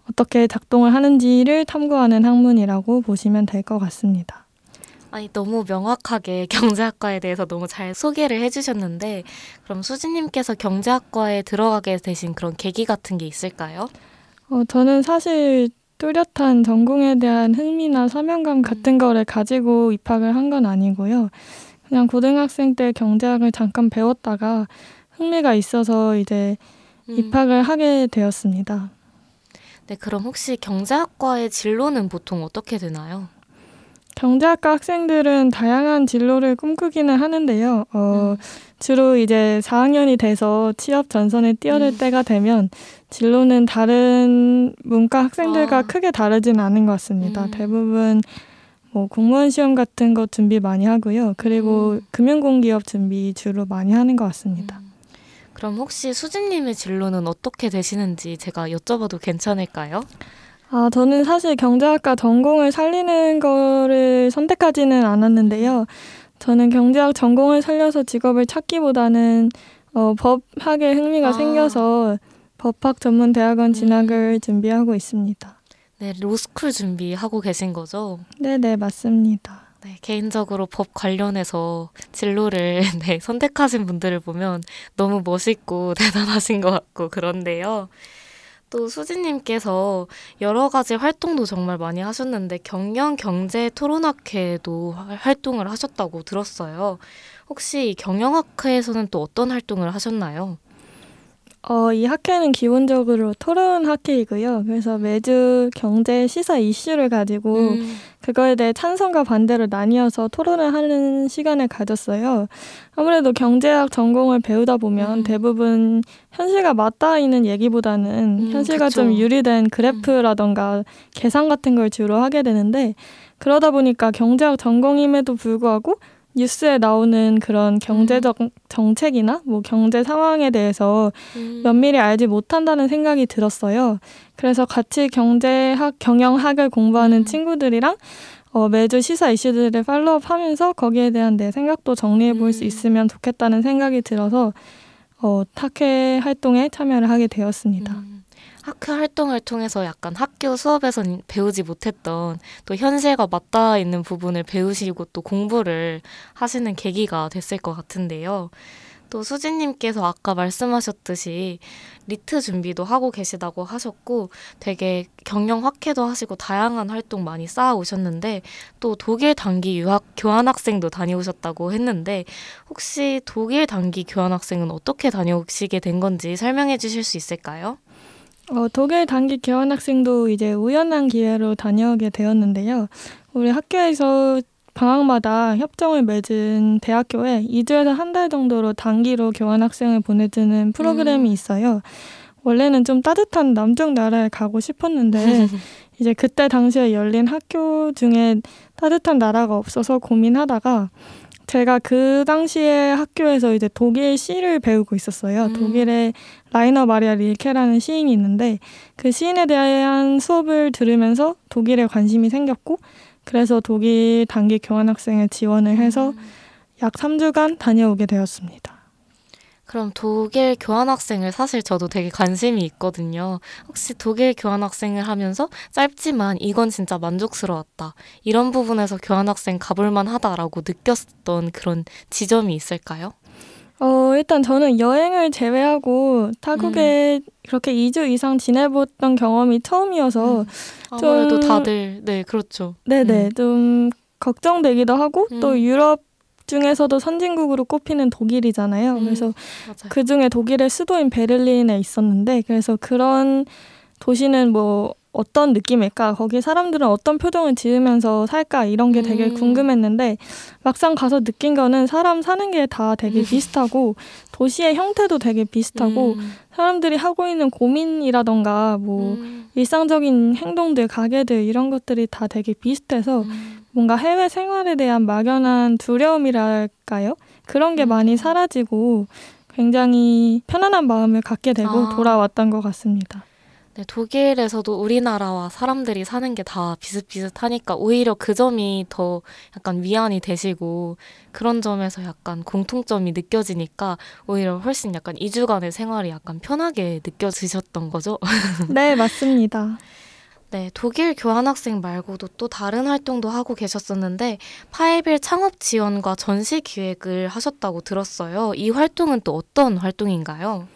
어떻게 작동을 하는지를 탐구하는 학문이라고 보시면 될 것 같습니다. 아니, 너무 명확하게 경제학과에 대해서 너무 잘 소개를 해주셨는데 그럼 수진님께서 경제학과에 들어가게 되신 그런 계기 같은 게 있을까요? 저는 사실 뚜렷한 전공에 대한 흥미나 사명감 같은 거를 가지고 입학을 한 건 아니고요. 그냥 고등학생 때 경제학을 잠깐 배웠다가 흥미가 있어서 이제 입학을 하게 되었습니다. 네, 그럼 혹시 경제학과의 진로는 보통 어떻게 되나요? 경제학과 학생들은 다양한 진로를 꿈꾸기는 하는데요. 주로 이제 4학년이 돼서 취업 전선에 뛰어들 때가 되면 진로는 다른 문과 학생들과 크게 다르진 않은 것 같습니다. 대부분 뭐 공무원 시험 같은 거 준비 많이 하고요. 그리고 금융공기업 준비 주로 많이 하는 것 같습니다. 그럼 혹시 수진님의 진로는 어떻게 되시는지 제가 여쭤봐도 괜찮을까요? 저는 사실 경제학과 전공을 살리는 거를 선택하지는 않았는데요. 저는 경제학 전공을 살려서 직업을 찾기보다는 법학에 흥미가 생겨서 법학 전문 대학원 진학을 준비하고 있습니다. 네, 로스쿨 준비하고 계신 거죠? 네네, 맞습니다. 네, 개인적으로 법 관련해서 진로를 선택하신 분들을 보면 너무 멋있고 대단하신 것 같고 그런데요. 또 수진님께서 여러 가지 활동도 정말 많이 하셨는데 경영 경제 토론학회도 활동을 하셨다고 들었어요. 혹시 이 경영학회에서는 또 어떤 활동을 하셨나요? 이 학회는 기본적으로 토론 학회이고요. 그래서 매주 경제 시사 이슈를 가지고 그거에 대해 찬성과 반대로 나뉘어서 토론을 하는 시간을 가졌어요. 아무래도 경제학 전공을 배우다 보면 대부분 현실과 맞닿아 있는 얘기보다는 현실과 그쵸. 좀 유리된 그래프라던가 계산 같은 걸 주로 하게 되는데 그러다 보니까 경제학 전공임에도 불구하고 뉴스에 나오는 그런 경제적 정책이나 뭐 경제 상황에 대해서 면밀히 알지 못한다는 생각이 들었어요. 그래서 같이 경제학, 경영학을 공부하는 친구들이랑 매주 시사 이슈들을 팔로우하면서 거기에 대한 내 생각도 정리해 볼 수 있으면 좋겠다는 생각이 들어서 학회 활동에 참여를 하게 되었습니다. 학회 활동을 통해서 약간 학교 수업에서 배우지 못했던 또 현실과 맞닿아 있는 부분을 배우시고 또 공부를 하시는 계기가 됐을 것 같은데요. 또 수진님께서 아까 말씀하셨듯이 리트 준비도 하고 계시다고 하셨고 되게 경영학회도 하시고 다양한 활동 많이 쌓아오셨는데 또 독일 단기 유학 교환학생도 다녀오셨다고 했는데 혹시 독일 단기 교환학생은 어떻게 다녀오시게 된 건지 설명해 주실 수 있을까요? 독일 단기 교환학생도 이제 우연한 기회로 다녀오게 되었는데요. 우리 학교에서 방학마다 협정을 맺은 대학교에 2주에서 한 달 정도로 단기로 교환학생을 보내주는 프로그램이 있어요. 원래는 좀 따뜻한 남쪽 나라에 가고 싶었는데 이제 그때 당시에 열린 학교 중에 따뜻한 나라가 없어서 고민하다가 제가 그 당시에 학교에서 이제 독일 시를 배우고 있었어요. 독일의 라이너 마리아 릴케라는 시인이 있는데 그 시인에 대한 수업을 들으면서 독일에 관심이 생겼고 그래서 독일 단기 교환학생을 지원을 해서 약 3주간 다녀오게 되었습니다. 그럼 독일 교환학생을 사실 저도 되게 관심이 있거든요. 혹시 독일 교환학생을 하면서 짧지만 이건 진짜 만족스러웠다. 이런 부분에서 교환학생 가볼만 하다라고 느꼈던 그런 지점이 있을까요? 일단 저는 여행을 제외하고 타국에 그렇게 2주 이상 지내봤던 경험이 처음이어서 아무래도 좀- 다들 네 그렇죠. 네네 좀 걱정되기도 하고 또 유럽 중에서도 선진국으로 꼽히는 독일이잖아요. 그래서 맞아요. 그중에 독일의 수도인 베를린에 있었는데 그래서 그런 도시는 뭐 어떤 느낌일까? 거기 사람들은 어떤 표정을 지으면서 살까? 이런 게 되게 궁금했는데 막상 가서 느낀 거는 사람 사는 게 다 되게 비슷하고 도시의 형태도 되게 비슷하고 사람들이 하고 있는 고민이라던가 뭐 일상적인 행동들, 가게들 이런 것들이 다 되게 비슷해서 뭔가 해외 생활에 대한 막연한 두려움이랄까요? 그런 게 많이 사라지고 굉장히 편안한 마음을 갖게 되고 돌아왔던 것 같습니다. 네, 독일에서도 우리나라와 사람들이 사는 게 다 비슷비슷하니까 오히려 그 점이 더 약간 위안이 되시고 그런 점에서 약간 공통점이 느껴지니까 오히려 훨씬 약간 2주간의 생활이 약간 편하게 느껴지셨던 거죠? 네, 맞습니다. 네, 독일 교환학생 말고도 또 다른 활동도 하고 계셨었는데 파이빌 창업 지원과 전시 기획을 하셨다고 들었어요. 이 활동은 또 어떤 활동인가요?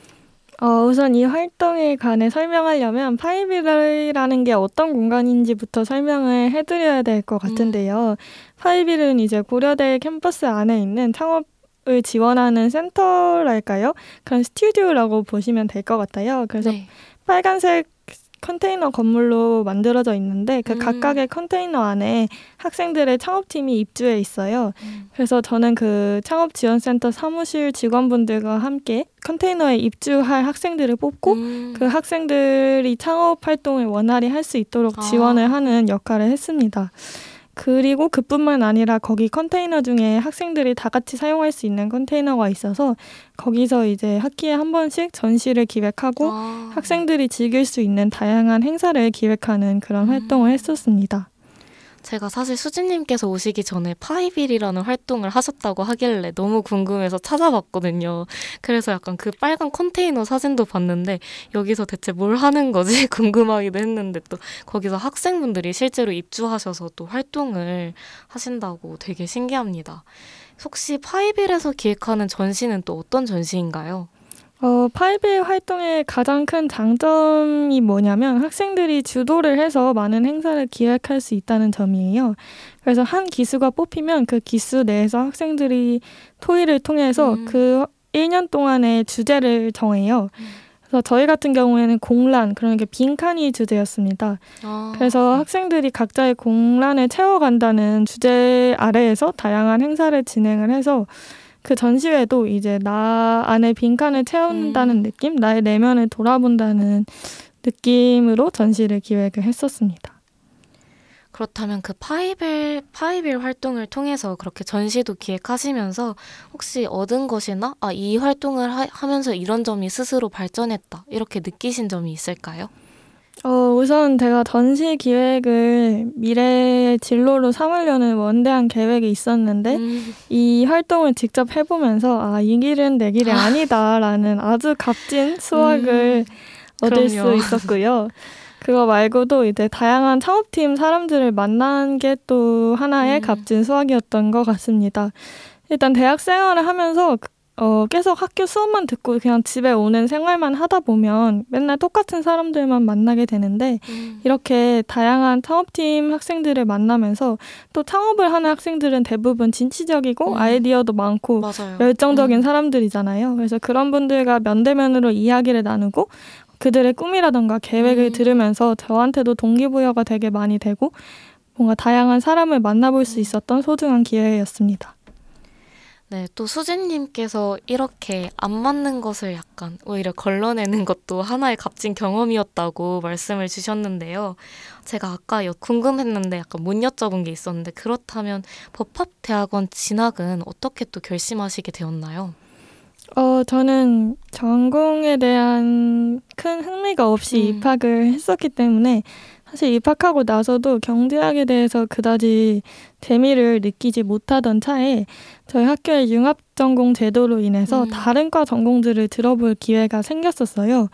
우선 이 활동에 관해 설명하려면 파이빌이라는 게 어떤 공간인지부터 설명을 해드려야 될 것 같은데요. 파이빌은 이제 고려대 캠퍼스 안에 있는 창업을 지원하는 센터랄까요? 그런 스튜디오라고 보시면 될 것 같아요. 그래서 네. 빨간색 컨테이너 건물로 만들어져 있는데 그 각각의 컨테이너 안에 학생들의 창업팀이 입주해 있어요. 그래서 저는 그 창업지원센터 사무실 직원분들과 함께 컨테이너에 입주할 학생들을 뽑고 그 학생들이 창업 활동을 원활히 할 수 있도록 지원을 하는 역할을 했습니다. 그리고 그뿐만 아니라 거기 컨테이너 중에 학생들이 다 같이 사용할 수 있는 컨테이너가 있어서 거기서 이제 학기에 한 번씩 전시를 기획하고 학생들이 즐길 수 있는 다양한 행사를 기획하는 그런 활동을 했었습니다. 제가 사실 수진님께서 오시기 전에 파이빌이라는 활동을 하셨다고 하길래 너무 궁금해서 찾아봤거든요. 그래서 약간 그 빨간 컨테이너 사진도 봤는데 여기서 대체 뭘 하는 거지 궁금하기도 했는데 또 거기서 학생분들이 실제로 입주하셔서 또 활동을 하신다고 되게 신기합니다. 혹시 파이빌에서 기획하는 전시는 또 어떤 전시인가요? 파이빌 활동의 가장 큰 장점이 뭐냐면 학생들이 주도를 해서 많은 행사를 기획할 수 있다는 점이에요. 그래서 한 기수가 뽑히면 그 기수 내에서 학생들이 토의를 통해서 그 1년 동안의 주제를 정해요. 그래서 저희 같은 경우에는 공란, 그러니까 빈칸이 주제였습니다. 그래서 학생들이 각자의 공란을 채워간다는 주제 아래에서 다양한 행사를 진행을 해서 그 전시회도 이제 나 안에 빈칸을 채운다는 느낌, 나의 내면을 돌아본다는 느낌으로 전시를 기획을 했었습니다. 그렇다면 그 파이빌 활동을 통해서 그렇게 전시도 기획하시면서 혹시 얻은 것이나 이 활동을 하면서 이런 점이 스스로 발전했다 이렇게 느끼신 점이 있을까요? 우선 제가 전시 기획을 미래의 진로로 삼으려는 원대한 계획이 있었는데 이 활동을 직접 해보면서 이 길은 내 길이 아니다라는 아주 값진 수확을 얻을 수 있었고요. 그거 말고도 이제 다양한 창업팀 사람들을 만난 게 또 하나의 값진 수확이었던 것 같습니다. 일단 대학 생활을 하면서 계속 학교 수업만 듣고 그냥 집에 오는 생활만 하다 보면 맨날 똑같은 사람들만 만나게 되는데 이렇게 다양한 창업팀 학생들을 만나면서 또 창업을 하는 학생들은 대부분 진취적이고 아이디어도 많고 맞아요. 열정적인 사람들이잖아요. 그래서 그런 분들과 면대면으로 이야기를 나누고 그들의 꿈이라던가 계획을 들으면서 저한테도 동기부여가 되게 많이 되고 뭔가 다양한 사람을 만나볼 수 있었던 소중한 기회였습니다. 네, 또 수진님께서 이렇게 안 맞는 것을 약간 오히려 걸러내는 것도 하나의 값진 경험이었다고 말씀을 주셨는데요. 제가 아까 궁금했는데 약간 못 여쭤본 게 있었는데 그렇다면 법학대학원 진학은 어떻게 또 결심하시게 되었나요? 저는 전공에 대한 큰 흥미가 없이 입학을 했었기 때문에 사실 입학하고 나서도 경제학에 대해서 그다지 재미를 느끼지 못하던 차에 저희 학교의 융합전공 제도로 인해서 다른 과 전공들을 들어볼 기회가 생겼었어요.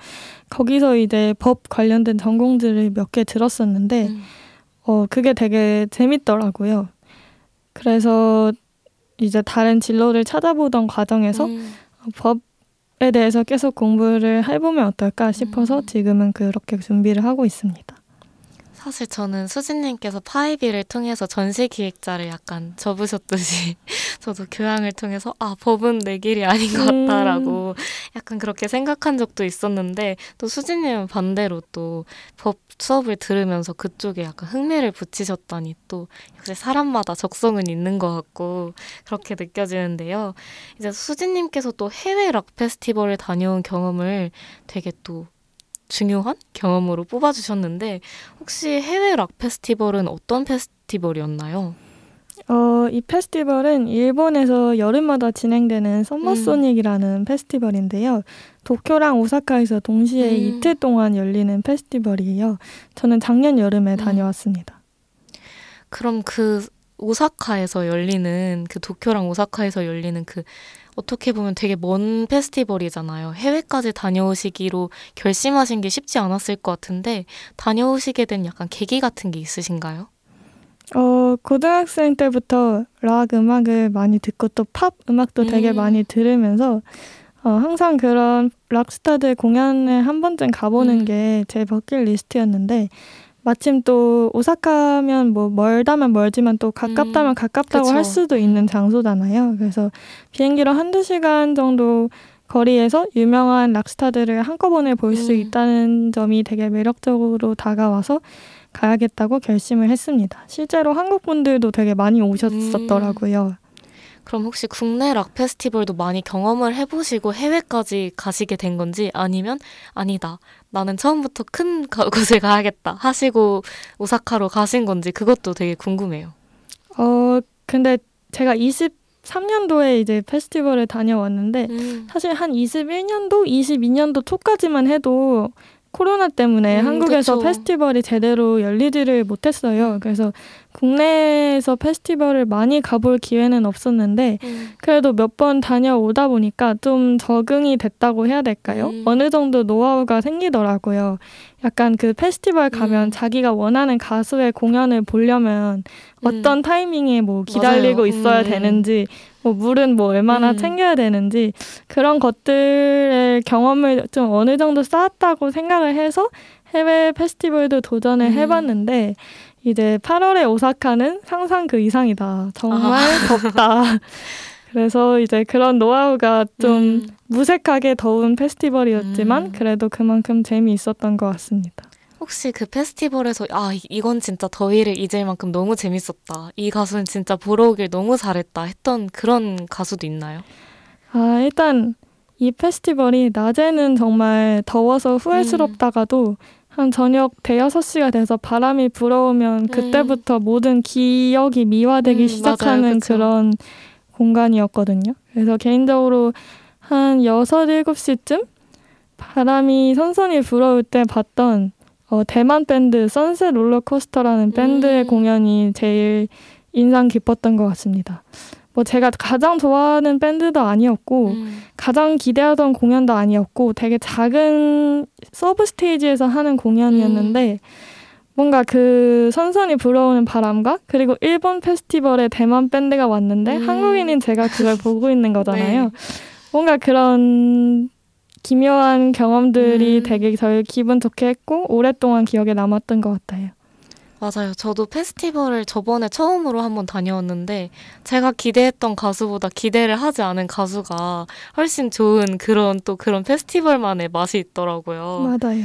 거기서 이제 법 관련된 전공들을 몇 개 들었었는데 그게 되게 재밌더라고요. 그래서 이제 다른 진로를 찾아보던 과정에서 법에 대해서 계속 공부를 해보면 어떨까 싶어서 지금은 그렇게 준비를 하고 있습니다. 사실 저는 수진님께서 파이비를 통해서 전시 기획자를 약간 접으셨듯이 저도 교양을 통해서 법은 내 길이 아닌 것 같다라고 약간 그렇게 생각한 적도 있었는데 또 수진님은 반대로 또 법 수업을 들으면서 그쪽에 약간 흥미를 붙이셨다니 또 역시 사람마다 적성은 있는 것 같고 그렇게 느껴지는데요. 이제 수진님께서 또 해외 락 페스티벌을 다녀온 경험을 되게 또 중요한 경험으로 뽑아주셨는데 혹시 해외 락 페스티벌은 어떤 페스티벌이었나요? 이 페스티벌은 일본에서 여름마다 진행되는 썸머소닉이라는 페스티벌인데요. 도쿄랑 오사카에서 동시에 이틀 동안 열리는 페스티벌이에요. 저는 작년 여름에 다녀왔습니다. 그럼 그 오사카에서 열리는 그 도쿄랑 오사카에서 열리는 그 어떻게 보면 되게 먼 페스티벌이잖아요. 해외까지 다녀오시기로 결심하신 게 쉽지 않았을 것 같은데 다녀오시게 된 약간 계기 같은 게 있으신가요? 고등학생 때부터 락 음악을 많이 듣고 또 팝 음악도 되게 많이 들으면서 항상 그런 락스타들 공연에 한 번쯤 가보는 게 제 버킷리스트였는데 마침 또 오사카면 뭐 멀다면 멀지만 또 가깝다면 가깝다고 그쵸. 할 수도 있는 장소잖아요. 그래서 비행기로 1-2시간 정도 거리에서 유명한 락스타들을 한꺼번에 볼 수 있다는 점이 되게 매력적으로 다가와서 가야겠다고 결심을 했습니다. 실제로 한국 분들도 되게 많이 오셨었더라고요. 그럼 혹시 국내 락 페스티벌도 많이 경험을 해보시고 해외까지 가시게 된 건지 아니면 아니다, 나는 처음부터 큰 곳을 가야겠다 하시고 오사카로 가신 건지 그것도 되게 궁금해요. 근데 제가 23년도에 이제 페스티벌을 다녀왔는데 사실 한 21년도, 22년도 초까지만 해도 코로나 때문에 한국에서 그쵸. 페스티벌이 제대로 열리지를 못했어요. 그래서 국내에서 페스티벌을 많이 가볼 기회는 없었는데 그래도 몇 번 다녀오다 보니까 좀 적응이 됐다고 해야 될까요? 어느 정도 노하우가 생기더라고요. 약간 그 페스티벌 가면 자기가 원하는 가수의 공연을 보려면 어떤 타이밍에 뭐 기다리고 맞아요. 있어야 되는지 뭐 물은 뭐 얼마나 챙겨야 되는지 그런 것들의 경험을 좀 어느 정도 쌓았다고 생각을 해서 해외 페스티벌도 도전을 해봤는데 이제 8월에 오사카는 상상 그 이상이다. 정말 덥다. 그래서 이제 그런 노하우가 좀 무색하게 더운 페스티벌이었지만 그래도 그만큼 재미있었던 것 같습니다. 혹시 그 페스티벌에서 이건 진짜 더위를 잊을 만큼 너무 재밌었다, 이 가수는 진짜 보러 오길 너무 잘했다 했던 그런 가수도 있나요? 일단 이 페스티벌이 낮에는 정말 더워서 후회스럽다가도 한 저녁 대여섯 시가 돼서 바람이 불어오면 그때부터 모든 기억이 미화되기 시작하는 맞아요, 그쵸. 그런 공간이었거든요. 그래서 개인적으로 한 6, 7시쯤 바람이 선선히 불어올 때 봤던 대만 밴드 선셋 롤러코스터라는 밴드의 공연이 제일 인상 깊었던 것 같습니다. 뭐 제가 가장 좋아하는 밴드도 아니었고 가장 기대하던 공연도 아니었고 되게 작은 서브 스테이지에서 하는 공연이었는데 뭔가 그 선선히 불어오는 바람과 그리고 일본 페스티벌에 대만 밴드가 왔는데 한국인인 제가 그걸 보고 있는 거잖아요. 네. 뭔가 그런 기묘한 경험들이 되게 저를 기분 좋게 했고 오랫동안 기억에 남았던 것 같아요. 맞아요. 저도 페스티벌을 저번에 처음으로 한번 다녀왔는데 제가 기대했던 가수보다 기대를 하지 않은 가수가 훨씬 좋은 그런 페스티벌만의 맛이 있더라고요. 맞아요.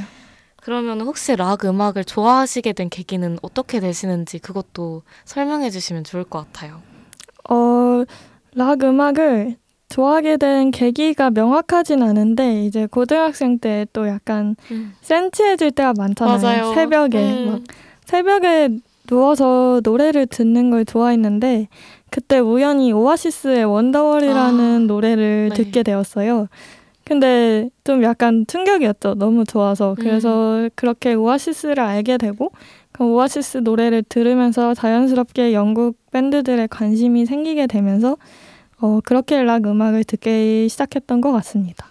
그러면 혹시 락 음악을 좋아하시게 된 계기는 어떻게 되시는지 그것도 설명해 주시면 좋을 것 같아요. 락 음악을 좋아하게 된 계기가 명확하진 않은데 이제 고등학생 때 또 약간 센치해질 때가 많잖아요. 맞아요. 새벽에 막 새벽에 누워서 노래를 듣는 걸 좋아했는데 그때 우연히 오아시스의 원더월이라는 노래를 네. 듣게 되었어요. 근데 좀 약간 충격이었죠. 너무 좋아서. 그래서 그렇게 오아시스를 알게 되고 그 오아시스 노래를 들으면서 자연스럽게 영국 밴드들에 관심이 생기게 되면서 그렇게 락 음악을 듣기 시작했던 것 같습니다.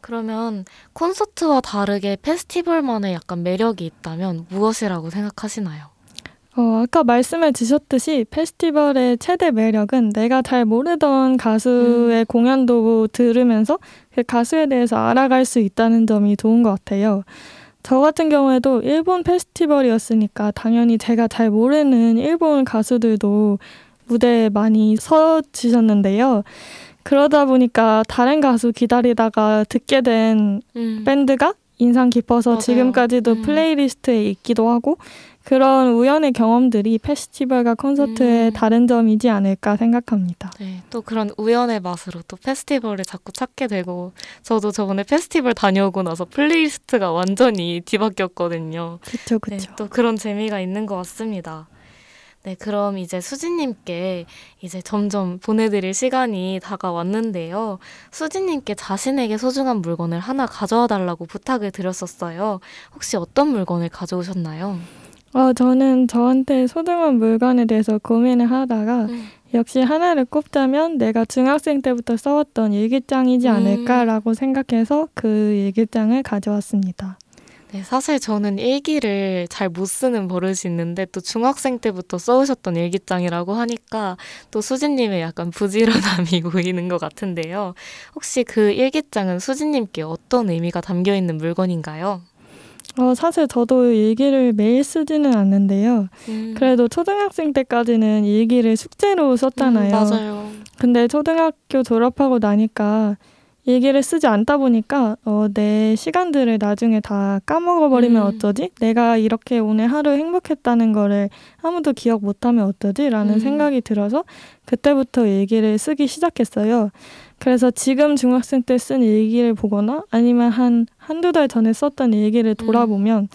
그러면 콘서트와 다르게 페스티벌만의 약간 매력이 있다면 무엇이라고 생각하시나요? 아까 말씀해 주셨듯이 페스티벌의 최대 매력은 내가 잘 모르던 가수의 공연도 들으면서 그 가수에 대해서 알아갈 수 있다는 점이 좋은 것 같아요. 저 같은 경우에도 일본 페스티벌이었으니까 당연히 제가 잘 모르는 일본 가수들도 무대에 많이 서주셨는데요. 그러다 보니까 다른 가수 기다리다가 듣게 된 밴드가 인상 깊어서 맞아요. 지금까지도 플레이리스트에 있기도 하고 그런 우연의 경험들이 페스티벌과 콘서트의 다른 점이지 않을까 생각합니다. 네, 또 그런 우연의 맛으로 또 페스티벌을 자꾸 찾게 되고 저도 저번에 페스티벌 다녀오고 나서 플레이리스트가 완전히 뒤바뀌었거든요. 그렇죠, 네, 그렇죠. 또 그런 재미가 있는 것 같습니다. 네, 그럼 이제 수진님께 이제 점점 보내드릴 시간이 다가왔는데요. 수진님께 자신에게 소중한 물건을 하나 가져와 달라고 부탁을 드렸었어요. 혹시 어떤 물건을 가져오셨나요? 저는 저한테 소중한 물건에 대해서 고민을 하다가 역시 하나를 꼽자면 내가 중학생 때부터 써왔던 일기장이지 않을까라고 생각해서 그 일기장을 가져왔습니다. 네, 사실 저는 일기를 잘 못 쓰는 버릇이 있는데 또 중학생 때부터 써오셨던 일기장이라고 하니까 또 수진님의 약간 부지런함이 보이는 것 같은데요. 혹시 그 일기장은 수진님께 어떤 의미가 담겨 있는 물건인가요? 사실 저도 일기를 매일 쓰지는 않는데요. 그래도 초등학생 때까지는 일기를 숙제로 썼잖아요. 맞아요. 근데 초등학교 졸업하고 나니까 일기를 쓰지 않다 보니까 내 시간들을 나중에 다 까먹어버리면 어쩌지? 내가 이렇게 오늘 하루 행복했다는 거를 아무도 기억 못하면 어쩌지? 라는 생각이 들어서 그때부터 일기를 쓰기 시작했어요. 그래서 지금 중학생 때 쓴 일기를 보거나 아니면 한두 달 전에 썼던 일기를 돌아보면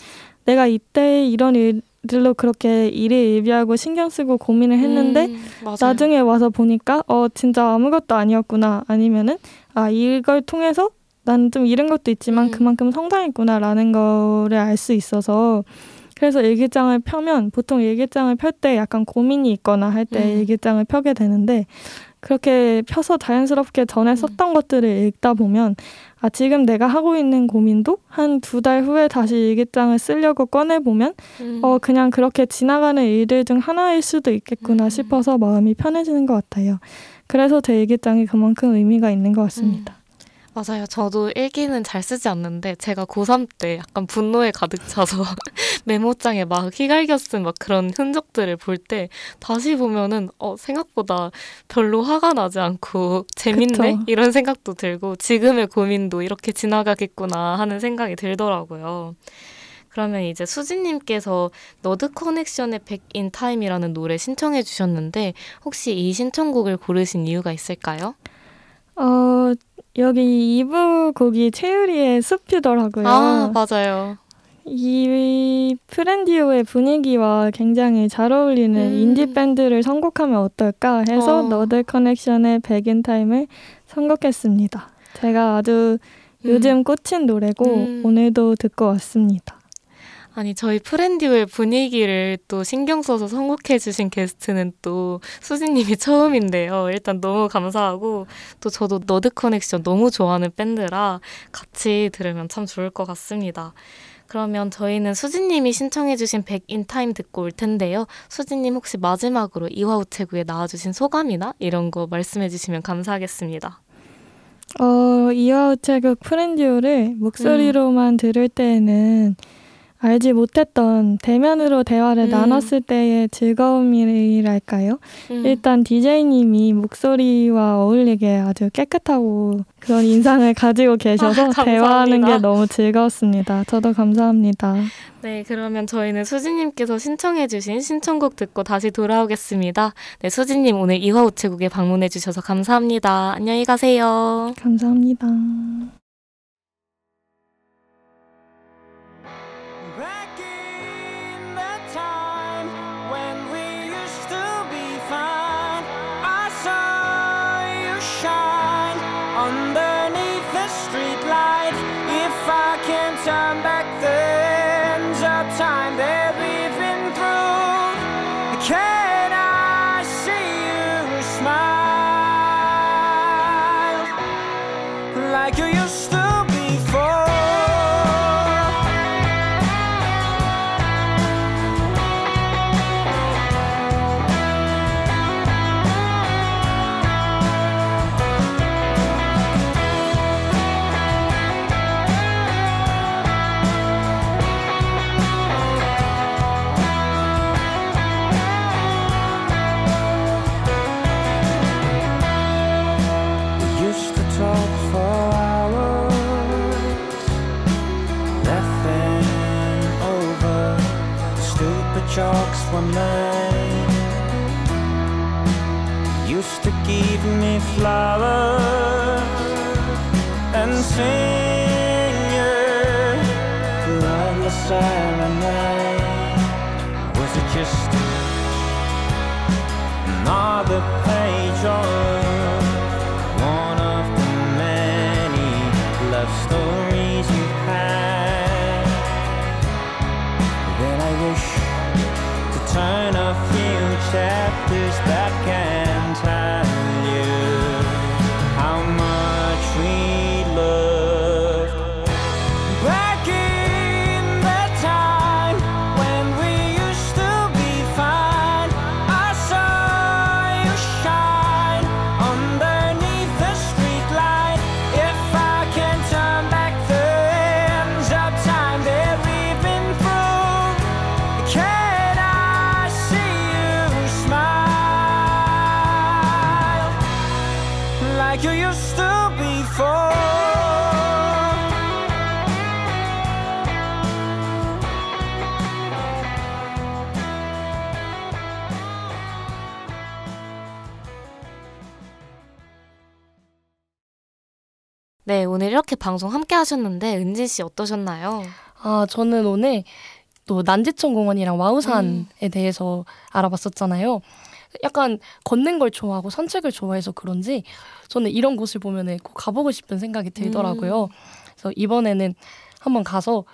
내가 이때 이런 일들로 그렇게 일희일비하고 신경 쓰고 고민을 했는데 맞아요. 나중에 와서 보니까 진짜 아무것도 아니었구나. 아니면은 이걸 통해서 난 좀 잃은 것도 있지만 그만큼 성장했구나라는 거를 알 수 있어서 그래서 일기장을 펴면 보통 일기장을 펼 때 약간 고민이 있거나 할 때 일기장을 펴게 되는데 그렇게 펴서 자연스럽게 전에 썼던 것들을 읽다 보면 지금 내가 하고 있는 고민도 한 2달 후에 다시 일기장을 쓰려고 꺼내보면 그냥 그렇게 지나가는 일들 중 하나일 수도 있겠구나 싶어서 마음이 편해지는 것 같아요. 그래서 제 일기장이 그만큼 의미가 있는 것 같습니다. 맞아요. 저도 일기는 잘 쓰지 않는데 제가 고3 때 약간 분노에 가득 차서 메모장에 막 휘갈겨 쓴 막 그런 흔적들을 볼 때 다시 보면은 생각보다 별로 화가 나지 않고 재밌네? 그쵸. 이런 생각도 들고 지금의 고민도 이렇게 지나가겠구나 하는 생각이 들더라고요. 그러면 이제 수진님께서 너드 커넥션의 Back in Time이라는 노래 신청해 주셨는데 혹시 이 신청곡을 고르신 이유가 있을까요? 여기 2부 곡이 최유리의 숲이더라고요. 아, 맞아요. 이 프렌디오의 분위기와 굉장히 잘 어울리는 인디 밴드를 선곡하면 어떨까 해서 너드 커넥션의 Back in Time을 선곡했습니다. 제가 아주 요즘 꽂힌 노래고 오늘도 듣고 왔습니다. 아니, 저희 프렌디오의 분위기를 또 신경 써서 선곡해주신 게스트는 또 수진님이 처음인데요. 일단 너무 감사하고 또 저도 너드 커넥션 너무 좋아하는 밴드라 같이 들으면 참 좋을 것 같습니다. 그러면 저희는 수진님이 신청해주신 Back in Time 듣고 올 텐데요. 수진님 혹시 마지막으로 이화우체구에 나와주신 소감이나 이런 거 말씀해주시면 감사하겠습니다. 이화우체국 프렌디오를 목소리로만 들을 때에는 알지 못했던 대면으로 대화를 나눴을 때의 즐거움이랄까요? 일단 DJ님이 목소리와 어울리게 아주 깨끗하고 그런 인상을 가지고 계셔서 대화하는 게 너무 즐거웠습니다. 저도 감사합니다. 네, 그러면 저희는 수진님께서 신청해주신 신청곡 듣고 다시 돌아오겠습니다. 네, 수진님 오늘 이화 우체국에 방문해주셔서 감사합니다. 안녕히 가세요. 감사합니다. Back in the time when we used to be fine, I saw you shine underneath the streetlight. If I can turn back the hands of time that we've been through, can I see you smile like you used to before? We used to talk for hours, laughing over the stupid jokes we made. You used to give me flowers and sing you the serenade. Was it just another page of one of the many love stories you had? Then I wish to turn a few chapters back and tell you how much we loved. Back in the time when we used to be fine, I saw you shine underneath the streetlight. If I can turn back the hands of time that we've been through, can I see you smile like you used to before? 네, 오늘 이렇게 방송 함께 하셨는데 은진 씨 어떠셨나요? 아, 저는 오늘 또 난지천 공원이랑 와우산에 대해서 알아봤었잖아요. 약간 걷는 걸 좋아하고 산책을 좋아해서 그런지 저는 이런 곳을 보면 꼭 가보고 싶은 생각이 들더라고요. 그래서 이번에는 한번 가서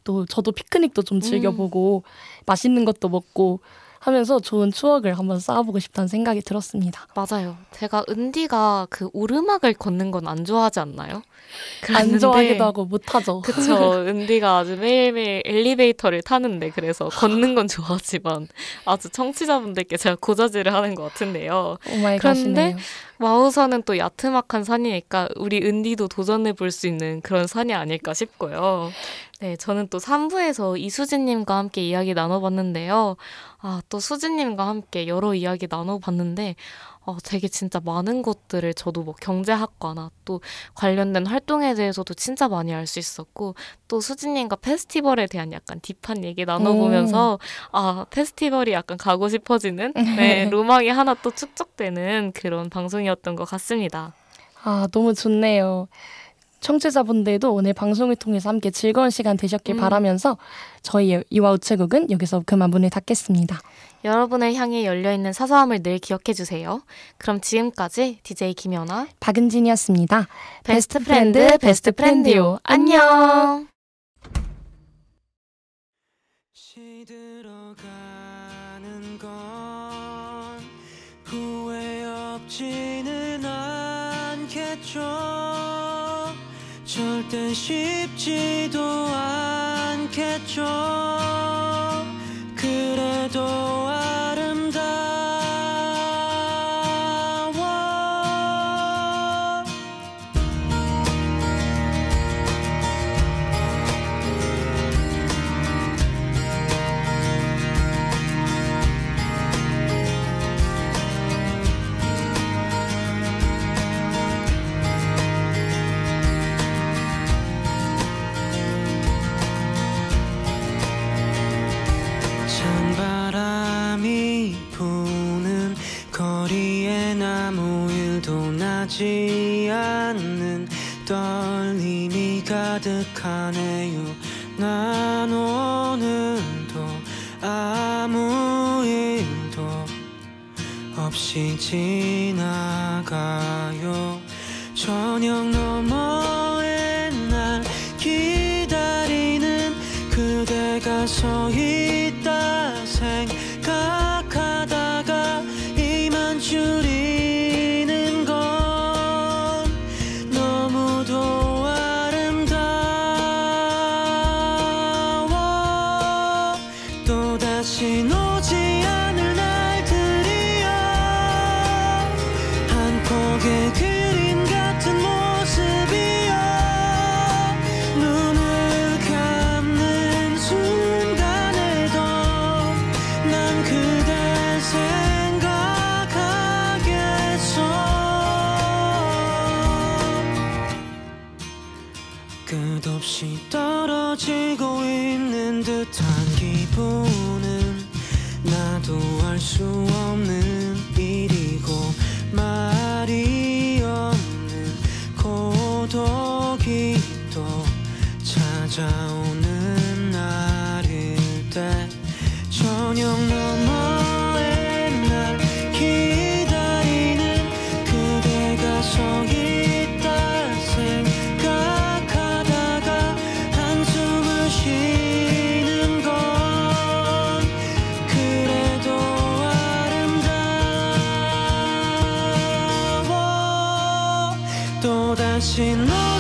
또 저도 피크닉도 좀 즐겨보고 맛있는 것도 먹고 하면서 좋은 추억을 한번 쌓아보고 싶다는 생각이 들었습니다. 맞아요. 제가 은디가 그 오르막을 걷는 건 안 좋아하지 않나요? 안 좋아하기도 하고 못하죠. 그쵸. 은디가 아주 매일매일 엘리베이터를 타는데 그래서 걷는 건 좋아하지만 아주 청취자분들께 제가 고자질을 하는 것 같은데요. 오마이 그런데 갓이네요. 와우산은 또 야트막한 산이니까 우리 은디도 도전해 볼 수 있는 그런 산이 아닐까 싶고요. 네, 저는 또 3부에서 이수진님과 함께 이야기 나눠봤는데요. 아, 또 수진님과 함께 여러 이야기 나눠봤는데 되게 진짜 많은 것들을 저도 뭐 경제학과나 또 관련된 활동에 대해서도 진짜 많이 알 수 있었고 또 수진님과 페스티벌에 대한 약간 딥한 얘기 나눠보면서 페스티벌이 약간 가고 싶어지는 네, 로망이 하나 또 축적되는 그런 방송이었던 것 같습니다. 아, 너무 좋네요. 청취자분들도 오늘 방송을 통해서 함께 즐거운 시간 되셨길 바라면서 저희 이화 우체국은 여기서 그만 문을 닫겠습니다. 여러분을 향해 열려있는 사소함을 늘 기억해주세요. 그럼 지금까지 DJ 김연아, 박은진이었습니다. 베스트 프렌드, 베스트 프렌드요. 안녕! 시들어가는 건 후회 없지는 않겠죠. 절대 쉽지도 않겠죠. 그래도 아름다워. 위엔 아무 일도 나지 않는 떨림이 가득하네요. 난 오늘도 아무 일도 없이 지나가요. 저녁 너머에 날 기다리는 그대가 서 있다 생각하다가 이만 줄이는 건 너무도 아름다워. 또다시 오지 않을 날들이여 한 폭의 그림 같은 모습이여. 눈을 감는 순간에도 난 그댈 생각하겠어. 끝없이 떨어지고 있는 듯한 기분은 나도 알 수 없는 일이고 말이 없는 고독이 또 찾아오는 날일 때 저녁 너머에 날 기다리는 그대가 서 있다 생각하다가 한숨을 쉬는 건 그래도 아름다워. 또다시 너